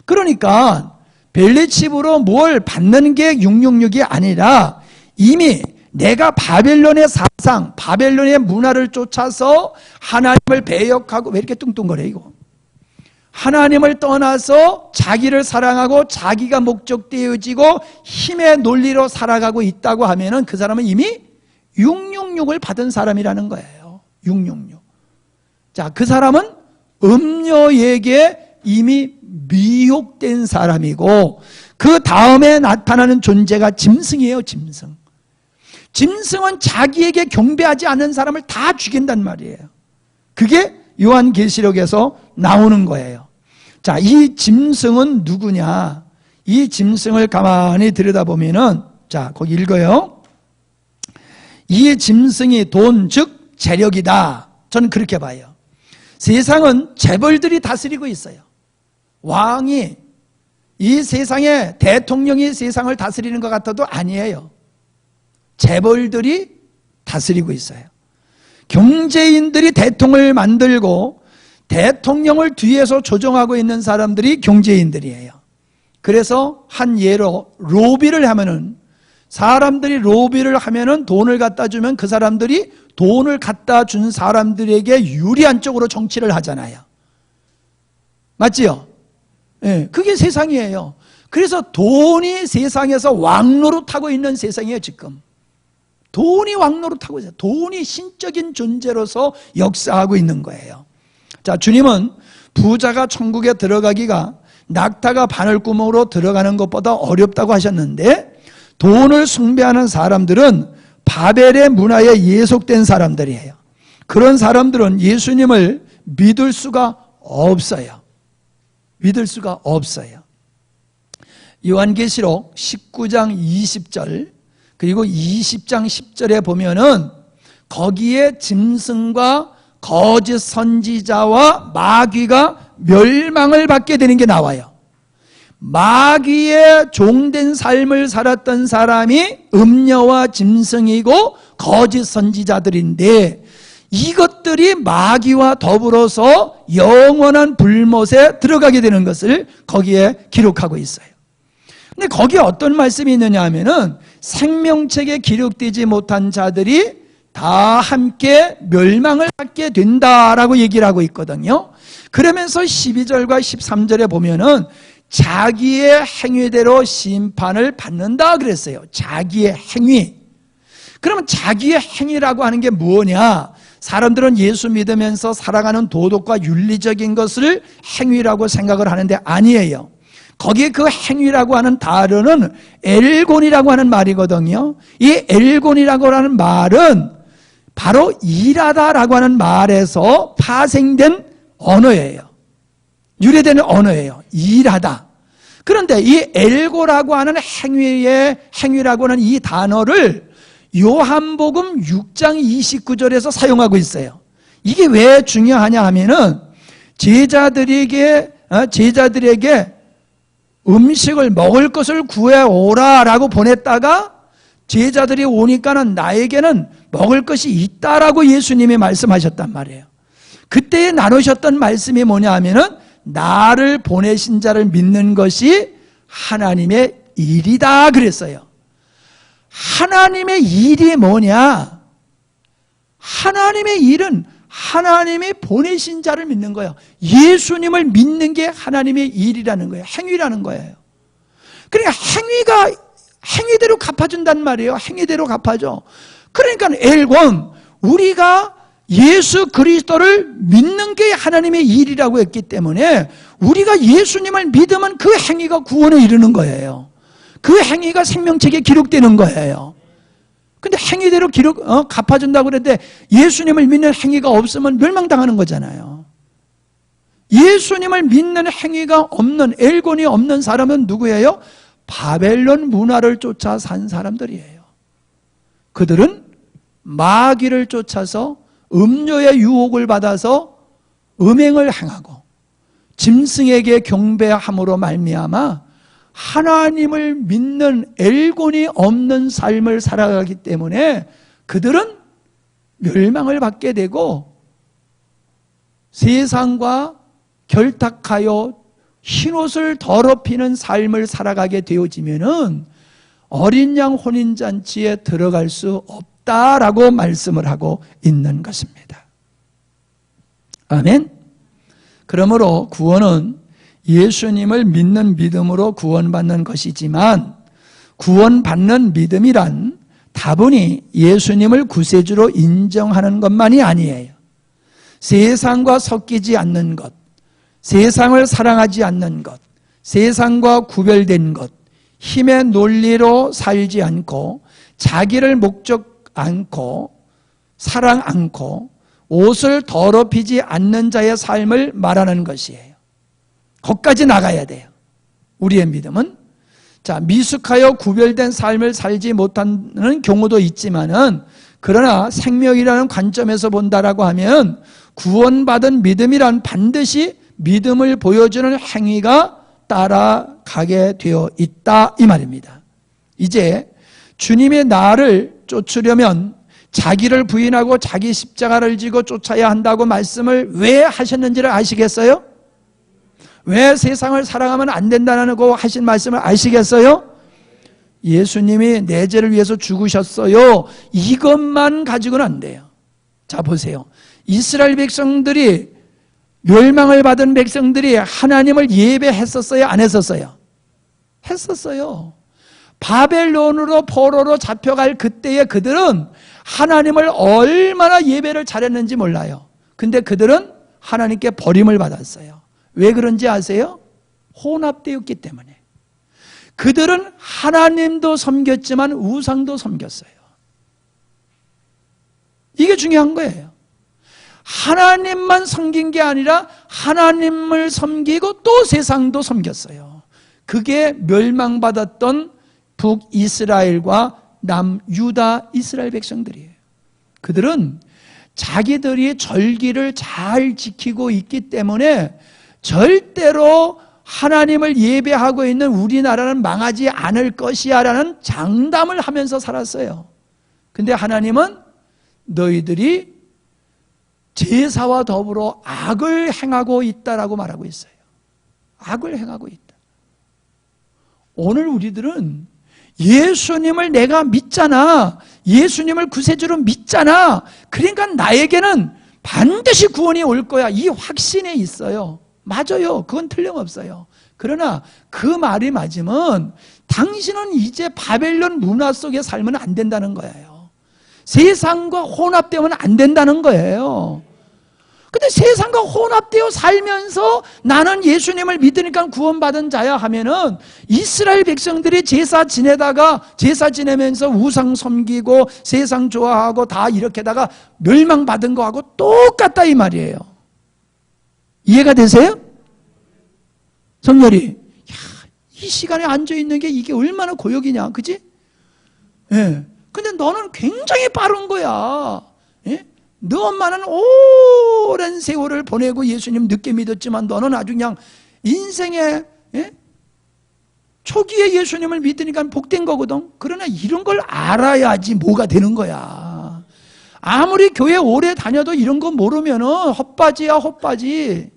그러니까 벨리칩으로 뭘 받는 게 666이 아니라, 이미 내가 바벨론의 사상, 바벨론의 문화를 쫓아서 하나님을 배역하고, 왜 이렇게 뚱뚱거려 이거? 하나님을 떠나서 자기를 사랑하고 자기가 목적되어지고 힘의 논리로 살아가고 있다고 하면은 그 사람은 이미 666을 받은 사람이라는 거예요. 666. 자, 그 사람은 음녀에게 이미 미혹된 사람이고, 그 다음에 나타나는 존재가 짐승이에요. 짐승은 자기에게 경배하지 않는 사람을 다 죽인단 말이에요. 그게 요한계시록에서 나오는 거예요. 자, 이 짐승은 누구냐? 이 짐승을 가만히 들여다보면은, 자, 거기 읽어요. 이 짐승이 돈, 즉 재력이다. 저는 그렇게 봐요. 세상은 재벌들이 다스리고 있어요. 왕이, 이 세상에 대통령이 세상을 다스리는 것 같아도 아니에요. 재벌들이 다스리고 있어요. 경제인들이 대통령을 만들고 대통령을 뒤에서 조종하고 있는 사람들이 경제인들이에요. 그래서 한 예로 로비를 하면은, 사람들이 로비를 하면은 돈을 갖다 주면 그 사람들이 돈을 갖다 준 사람들에게 유리한 쪽으로 정치를 하잖아요. 맞지요? 예, 그게 세상이에요. 그래서 돈이 세상에서 왕노릇하고 있는 세상이에요, 지금. 돈이 왕노릇하고 있어요. 돈이 신적인 존재로서 역사하고 있는 거예요. 자, 주님은 부자가 천국에 들어가기가 낙타가 바늘구멍으로 들어가는 것보다 어렵다고 하셨는데, 돈을 숭배하는 사람들은 바벨의 문화에 예속된 사람들이에요. 그런 사람들은 예수님을 믿을 수가 없어요. 믿을 수가 없어요. 요한계시록 19장 20절 그리고 20장 10절에 보면은 거기에 짐승과 거짓 선지자와 마귀가 멸망을 받게 되는 게 나와요. 마귀의 종된 삶을 살았던 사람이 음녀와 짐승이고 거짓 선지자들인데, 이것들이 마귀와 더불어서 영원한 불못에 들어가게 되는 것을 거기에 기록하고 있어요. 근데 거기에 어떤 말씀이 있느냐 하면은 생명책에 기록되지 못한 자들이 다 함께 멸망을 받게 된다라고 얘기를 하고 있거든요. 그러면서 12절과 13절에 보면은 자기의 행위대로 심판을 받는다 그랬어요. 자기의 행위. 그러면 자기의 행위라고 하는 게 뭐냐? 사람들은 예수 믿으면서 살아가는 도덕과 윤리적인 것을 행위라고 생각을 하는데 아니에요. 거기에 그 행위라고 하는 단어는 엘곤이라고 하는 말이거든요. 이 엘곤이라고 하는 말은 바로 일하다라고 하는 말에서 파생된 언어예요. 유래되는 언어예요. 일하다. 그런데 이 엘고라고 하는 행위라고 하는 이 단어를 요한복음 6장 29절에서 사용하고 있어요. 이게 왜 중요하냐 하면은 제자들에게 음식을 먹을 것을 구해오라라고 보냈다가 제자들이 오니까는 나에게는 먹을 것이 있다라고 예수님이 말씀하셨단 말이에요. 그때 나누셨던 말씀이 뭐냐 하면은 나를 보내신 자를 믿는 것이 하나님의 일이다 그랬어요. 하나님의 일이 뭐냐? 하나님의 일은 하나님이 보내신 자를 믿는 거예요. 예수님을 믿는 게 하나님의 일이라는 거예요. 행위라는 거예요. 그러니까 행위대로 갚아준단 말이에요. 행위대로 갚아줘. 그러니까 엘곤, 우리가 예수 그리스도를 믿는 게 하나님의 일이라고 했기 때문에 우리가 예수님을 믿으면 그 행위가 구원에 이르는 거예요. 그 행위가 생명책에 기록되는 거예요. 근데 행위대로 갚아준다고 그랬는데 예수님을 믿는 행위가 없으면 멸망당하는 거잖아요. 예수님을 믿는 행위가 없는, 엘곤이 없는 사람은 누구예요? 바벨론 문화를 쫓아 산 사람들이에요. 그들은 마귀를 쫓아서 음료의 유혹을 받아서 음행을 행하고 짐승에게 경배함으로 말미암아 하나님을 믿는 엘곤이 없는 삶을 살아가기 때문에 그들은 멸망을 받게 되고 세상과 결탁하여 흰옷을 더럽히는 삶을 살아가게 되어지면은 어린 양 혼인잔치에 들어갈 수 없다라고 말씀을 하고 있는 것입니다. 아멘. 그러므로 구원은 예수님을 믿는 믿음으로 구원받는 것이지만 구원받는 믿음이란 다분히 예수님을 구세주로 인정하는 것만이 아니에요. 세상과 섞이지 않는 것, 세상을 사랑하지 않는 것, 세상과 구별된 것, 힘의 논리로 살지 않고 자기를 목적 않고 사랑 않고 옷을 더럽히지 않는 자의 삶을 말하는 것이에요. 거기까지 나가야 돼요. 우리의 믿음은. 자, 미숙하여 구별된 삶을 살지 못하는 경우도 있지만은 그러나 생명이라는 관점에서 본다라고 하면 구원받은 믿음이란 반드시 믿음을 보여주는 행위가 따라가게 되어 있다 이 말입니다. 이제 주님의 나를 쫓으려면 자기를 부인하고 자기 십자가를 지고 쫓아야 한다고 말씀을 왜 하셨는지를 아시겠어요? 왜 세상을 사랑하면 안 된다는 거 하신 말씀을 아시겠어요? 예수님이 내 죄를 위해서 죽으셨어요. 이것만 가지고는 안 돼요. 자 보세요. 이스라엘 백성들이 멸망을 받은 백성들이 하나님을 예배했었어요? 안 했었어요? 했었어요. 바벨론으로 포로로 잡혀갈 그때의 그들은 하나님을 얼마나 예배를 잘했는지 몰라요. 근데 그들은 하나님께 버림을 받았어요. 왜 그런지 아세요? 혼합되었기 때문에. 그들은 하나님도 섬겼지만 우상도 섬겼어요. 이게 중요한 거예요. 하나님만 섬긴 게 아니라 하나님을 섬기고 또 세상도 섬겼어요. 그게 멸망받았던 북이스라엘과 남유다 이스라엘 백성들이에요. 그들은 자기들이 절기를 잘 지키고 있기 때문에 절대로 하나님을 예배하고 있는 우리나라는 망하지 않을 것이야 라는 장담을 하면서 살았어요. 근데 하나님은 너희들이 제사와 더불어 악을 행하고 있다라고 말하고 있어요. 악을 행하고 있다. 오늘 우리들은 예수님을 내가 믿잖아. 예수님을 구세주로 믿잖아. 그러니까 나에게는 반드시 구원이 올 거야. 이 확신에 있어요. 맞아요. 그건 틀림없어요. 그러나 그 말이 맞으면 당신은 이제 바벨론 문화 속에 살면 안 된다는 거예요. 세상과 혼합되면 안 된다는 거예요. 근데 세상과 혼합되어 살면서 나는 예수님을 믿으니까 구원받은 자야 하면은 이스라엘 백성들이 제사 지내면서 우상 섬기고 세상 좋아하고 다 이렇게다가 멸망받은 거하고 똑같다 이 말이에요. 이해가 되세요? 성렬이, 이 시간에 앉아있는 게 이게 얼마나 고역이냐, 그지? 예. 근데 너는 굉장히 빠른 거야. 예? 너 엄마는 오랜 세월을 보내고 예수님 늦게 믿었지만 너는 아주 그냥 인생의 초기에 예수님을 믿으니까 복된 거거든. 그러나 이런 걸 알아야지 뭐가 되는 거야. 아무리 교회 오래 다녀도 이런 거 모르면은 헛바지야, 헛바지.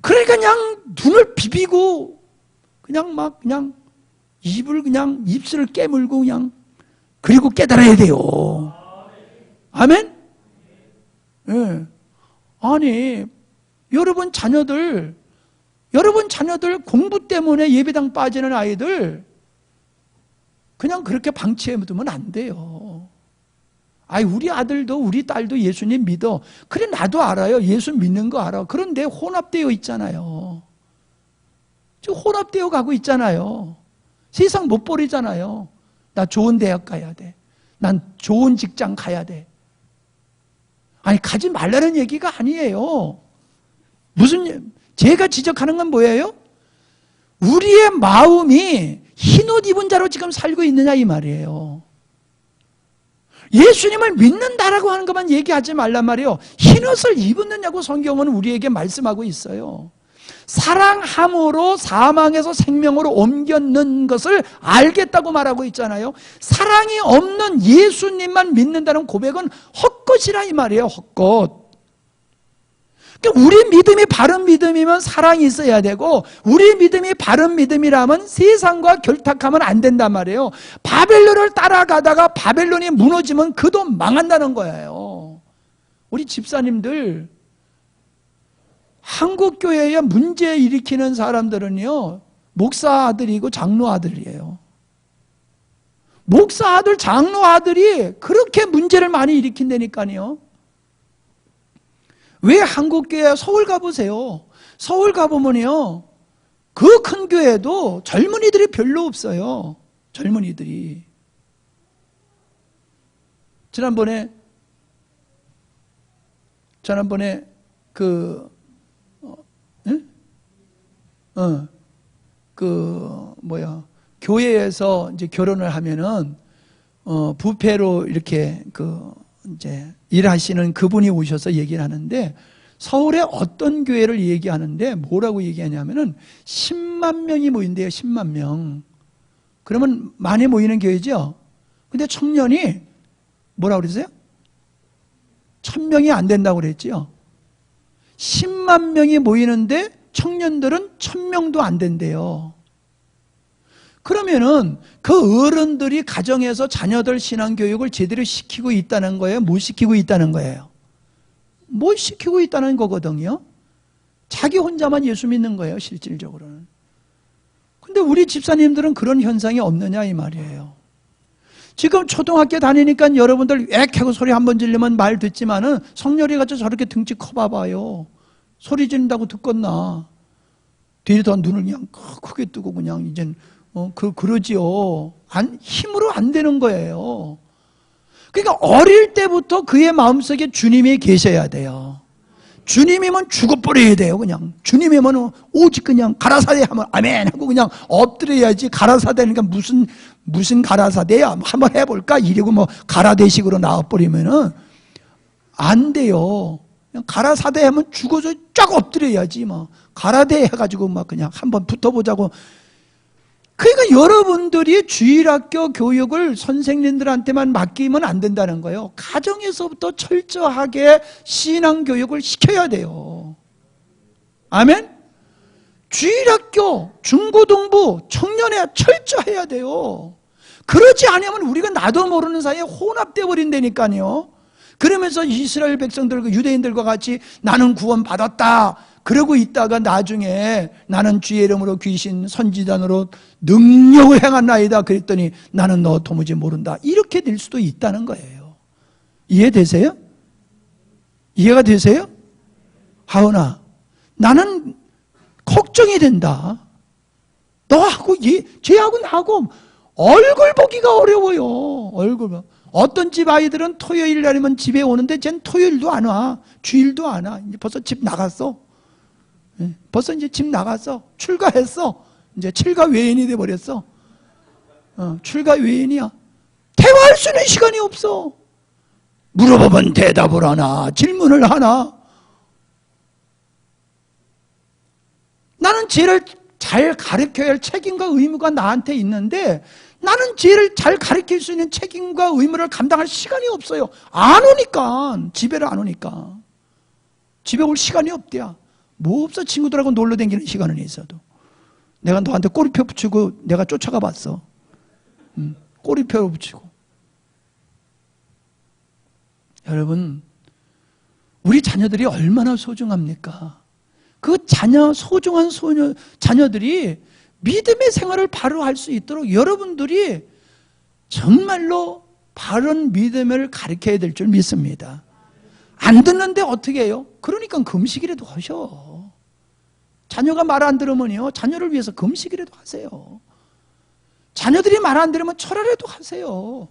그러니까 그냥 눈을 비비고 그냥 입술을 깨물고 그리고 깨달아야 돼요. 아멘? 예. 아니, 여러분 자녀들 공부 때문에 예배당 빠지는 아이들 그냥 그렇게 방치해 두면 안 돼요. 아이, 우리 아들도 우리 딸도 예수님 믿어. 그래, 나도 알아요. 예수 믿는 거 알아. 그런데 혼합되어 있잖아요. 지금 혼합되어 가고 있잖아요. 세상 못 버리잖아요. 나 좋은 대학 가야 돼. 난 좋은 직장 가야 돼. 아니, 가지 말라는 얘기가 아니에요. 제가 지적하는 건 뭐예요? 우리의 마음이 흰옷 입은 자로 지금 살고 있느냐 이 말이에요. 예수님을 믿는다라고 하는 것만 얘기하지 말란 말이에요. 흰옷을 입었느냐고 성경은 우리에게 말씀하고 있어요. 사랑함으로 사망에서 생명으로 옮겼는 것을 알겠다고 말하고 있잖아요. 사랑이 없는 예수님만 믿는다는 고백은 헛것이라 이 말이에요. 헛것. 그러니까 우리 믿음이 바른 믿음이면 사랑이 있어야 되고 우리 믿음이 바른 믿음이라면 세상과 결탁하면 안 된단 말이에요. 바벨론을 따라가다가 바벨론이 무너지면 그도 망한다는 거예요. 우리 집사님들 한국교회에 문제 일으키는 사람들은요, 목사 아들이고 장로 아들이에요. 목사 아들, 장로 아들이 그렇게 문제를 많이 일으킨다니까요. 왜 한국교회 서울 가보세요. 서울 가보면요, 그 큰 교회도 젊은이들이 별로 없어요. 젊은이들이. 지난번에 교회에서 이제 결혼을 하면은 부패로 이렇게 이제 일하시는 그분이 오셔서 얘기를 하는데, 서울의 어떤 교회를 얘기하는데 뭐라고 얘기하냐면은 10만 명이 모인대요. 10만 명. 그러면 많이 모이는 교회죠. 근데 청년이 뭐라고 그랬어요? 1000명이 안 된다고 그랬죠. 10만 명이 모이는데 청년들은 1000명도 안 된대요. 그러면은 그 어른들이 가정에서 자녀들 신앙교육을 제대로 시키고 있다는 거예요? 못 시키고 있다는 거예요? 못 시키고 있다는 거거든요. 자기 혼자만 예수 믿는 거예요, 실질적으로는. 근데 우리 집사님들은 그런 현상이 없느냐 이 말이에요. 지금 초등학교 다니니까 여러분들 액하고 소리 한번 지르면 말 듣지만은 성렬이 같이 저렇게 등치 커봐봐요. 소리 지른다고 듣겠나. 뒤에 더 눈을 그냥 크게 뜨고 그냥 이젠 그러지요. 힘으로 안 되는 거예요. 그러니까 어릴 때부터 그의 마음속에 주님이 계셔야 돼요. 주님이면 죽어버려야 돼요. 그냥 주님이면 오직 그냥 가라사대 하면 아멘 하고 그냥 엎드려야지. 가라사대니까 무슨 가라사대야 한번 해볼까 이러고 뭐 가라대식으로 나와버리면은 안 돼요. 그냥 가라사대 하면 죽어서 쫙 엎드려야지. 뭐 가라대 해가지고 막 그냥 한번 붙어보자고. 그러니까 여러분들이 주일학교 교육을 선생님들한테만 맡기면 안 된다는 거예요. 가정에서부터 철저하게 신앙교육을 시켜야 돼요. 아멘? 주일학교, 중고등부, 청년회 철저해야 돼요. 그러지 않으면 우리가 나도 모르는 사이에 혼합되어 버린다니까요. 그러면서 이스라엘 백성들과 유대인들과 같이 나는 구원 받았다 그러고 있다가 나중에 나는 주의 이름으로 귀신 선지자로 능력을 행한나이다 그랬더니 나는 너 도무지 모른다 이렇게 될 수도 있다는 거예요. 이해되세요? 이해가 되세요? 하은아, 나는 걱정이 된다. 너하고 쟤하고 나하고 얼굴 보기가 어려워요. 얼굴 봐. 어떤 집 아이들은 토요일 날이면 집에 오는데 쟨 토요일도 안 와. 주일도 안 와. 이제 벌써 집 나갔어. 벌써 이제 집 나갔어. 출가했어. 이제 출가 외인이 돼버렸어. 출가 외인이야. 대화할 수 있는 시간이 없어. 물어보면 대답을 하나, 질문을 하나. 나는 쟤를 잘 가르쳐야 할 책임과 의무가 나한테 있는데 나는 쟤를 잘 가르칠 수 있는 책임과 의무를 감당할 시간이 없어요. 안 오니까. 집에를 안 오니까. 집에 올 시간이 없대야. 뭐 없어. 친구들하고 놀러 다니는 시간은 있어도. 내가 너한테 꼬리표 붙이고 내가 쫓아가 봤어. 꼬리표로 붙이고. 여러분, 우리 자녀들이 얼마나 소중합니까? 그 소중한 자녀들이 믿음의 생활을 바로 할 수 있도록 여러분들이 정말로 바른 믿음을 가르쳐야 될 줄 믿습니다. 안 듣는데 어떻게 해요? 그러니까 금식이라도 하셔. 자녀가 말 안 들으면요, 자녀를 위해서 금식이라도 하세요. 자녀들이 말 안 들으면 철회라도 하세요.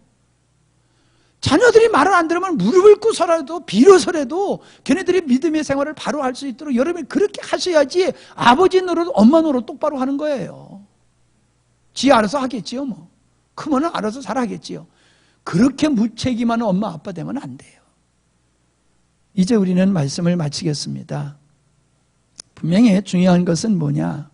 자녀들이 말을 안 들으면 무릎을 꿇어서라도 빌어서라도 걔네들이 믿음의 생활을 바로 할 수 있도록 여러분이 그렇게 하셔야지 아버지 노릇 엄마 노릇 똑바로 하는 거예요. 지 알아서 하겠지요. 뭐 크면은 알아서 잘하겠지요. 그렇게 무책임한 엄마 아빠 되면 안 돼요. 이제 우리는 말씀을 마치겠습니다. 분명히 중요한 것은 뭐냐,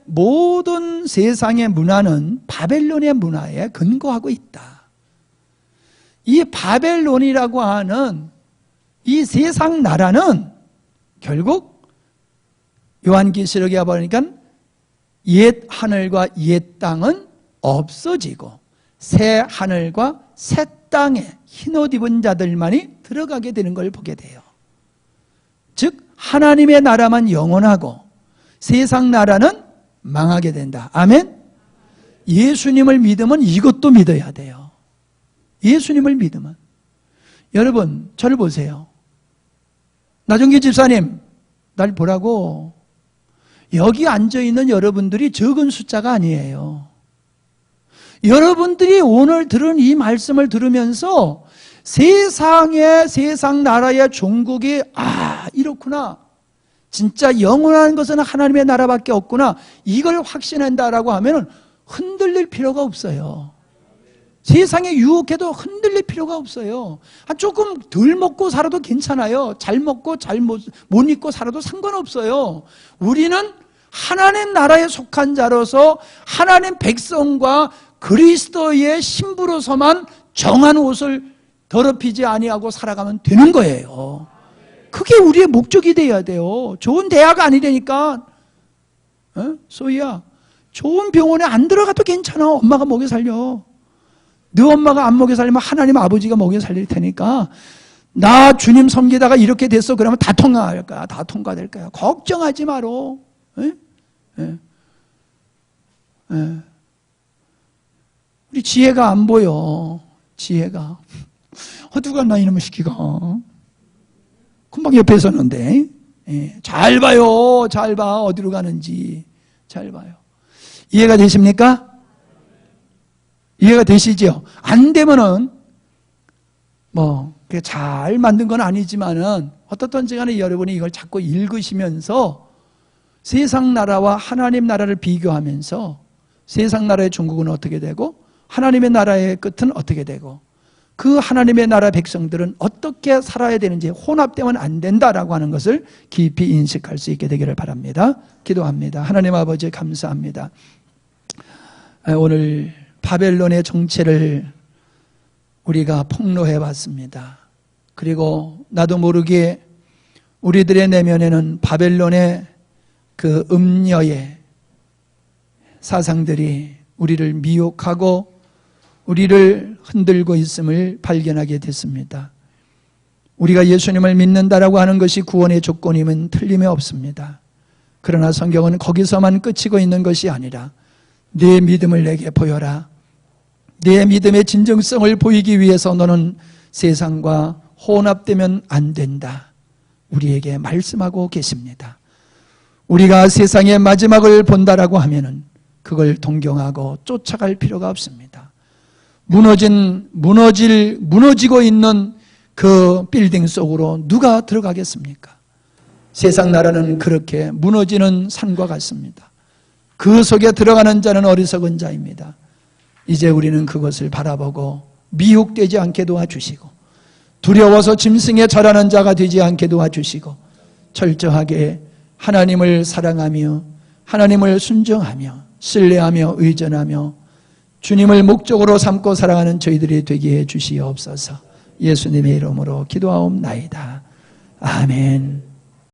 모든 세상의 문화는 바벨론의 문화에 근거하고 있다. 이 바벨론이라고 하는 이 세상 나라는 결국 요한계시록에 보니까 옛 하늘과 옛 땅은 없어지고 새 하늘과 새 땅에 흰옷 입은 자들만이 들어가게 되는 걸 보게 돼요. 즉 하나님의 나라만 영원하고 세상 나라는 망하게 된다. 아멘? 예수님을 믿으면 이것도 믿어야 돼요. 예수님을 믿으면. 여러분, 저를 보세요. 나종기 집사님, 날 보라고. 여기 앉아있는 여러분들이 적은 숫자가 아니에요. 여러분들이 오늘 들은 이 말씀을 들으면서 세상 나라의 종국이 이렇구나. 진짜 영원한 것은 하나님의 나라밖에 없구나. 이걸 확신한다라고 하면은 흔들릴 필요가 없어요. 세상에 유혹해도 흔들릴 필요가 없어요. 조금 덜 먹고 살아도 괜찮아요. 잘 먹고 못 입고 살아도 상관없어요. 우리는 하나님 나라에 속한 자로서 하나님 백성과 그리스도의 신부로서만 정한 옷을 더럽히지 아니하고 살아가면 되는 거예요. 그게 우리의 목적이 돼야 돼요. 좋은 대학 아니라니까. 소희야, 좋은 병원에 안 들어가도 괜찮아. 엄마가 먹여 살려. 너 엄마가 안 먹여 살리면 하나님 아버지가 먹여 살릴 테니까 나 주님 섬기다가 이렇게 됐어 그러면 다 통과할 거야. 다 통과될 거야. 걱정하지 마로. 우리 지혜가 안 보여. 지혜가 어디 갔나 이놈의 시키가. 금방 옆에 섰는데. 잘 봐요. 잘 봐. 어디로 가는지 잘 봐요. 이해가 되십니까? 이해가 되시죠? 안 되면은 잘 만든 건 아니지만은 어떻든지 간에 여러분이 이걸 자꾸 읽으시면서 세상 나라와 하나님 나라를 비교하면서 세상 나라의 종국은 어떻게 되고 하나님의 나라의 끝은 어떻게 되고 그 하나님의 나라 백성들은 어떻게 살아야 되는지 혼합되면 안 된다라고 하는 것을 깊이 인식할 수 있게 되기를 바랍니다. 기도합니다. 하나님 아버지 감사합니다. 오늘 바벨론의 정체를 우리가 폭로해 봤습니다. 그리고 나도 모르게 우리들의 내면에는 바벨론의 그 음녀의 사상들이 우리를 미혹하고 우리를 흔들고 있음을 발견하게 됐습니다. 우리가 예수님을 믿는다라고 하는 것이 구원의 조건임은 틀림이 없습니다. 그러나 성경은 거기서만 그치고 있는 것이 아니라 내 믿음을 내게 보여라. 내 믿음의 진정성을 보이기 위해서 너는 세상과 혼합되면 안 된다. 우리에게 말씀하고 계십니다. 우리가 세상의 마지막을 본다라고 하면은 그걸 동경하고 쫓아갈 필요가 없습니다. 무너지고 있는 그 빌딩 속으로 누가 들어가겠습니까? 세상 나라는 그렇게 무너지는 산과 같습니다. 그 속에 들어가는 자는 어리석은 자입니다. 이제 우리는 그것을 바라보고 미혹되지 않게 도와주시고 두려워서 짐승에 절하는 자가 되지 않게 도와주시고 철저하게 하나님을 사랑하며 하나님을 순종하며 신뢰하며 의존하며 주님을 목적으로 삼고 살아가는 저희들이 되게 해 주시옵소서. 예수님의 이름으로 기도하옵나이다. 아멘.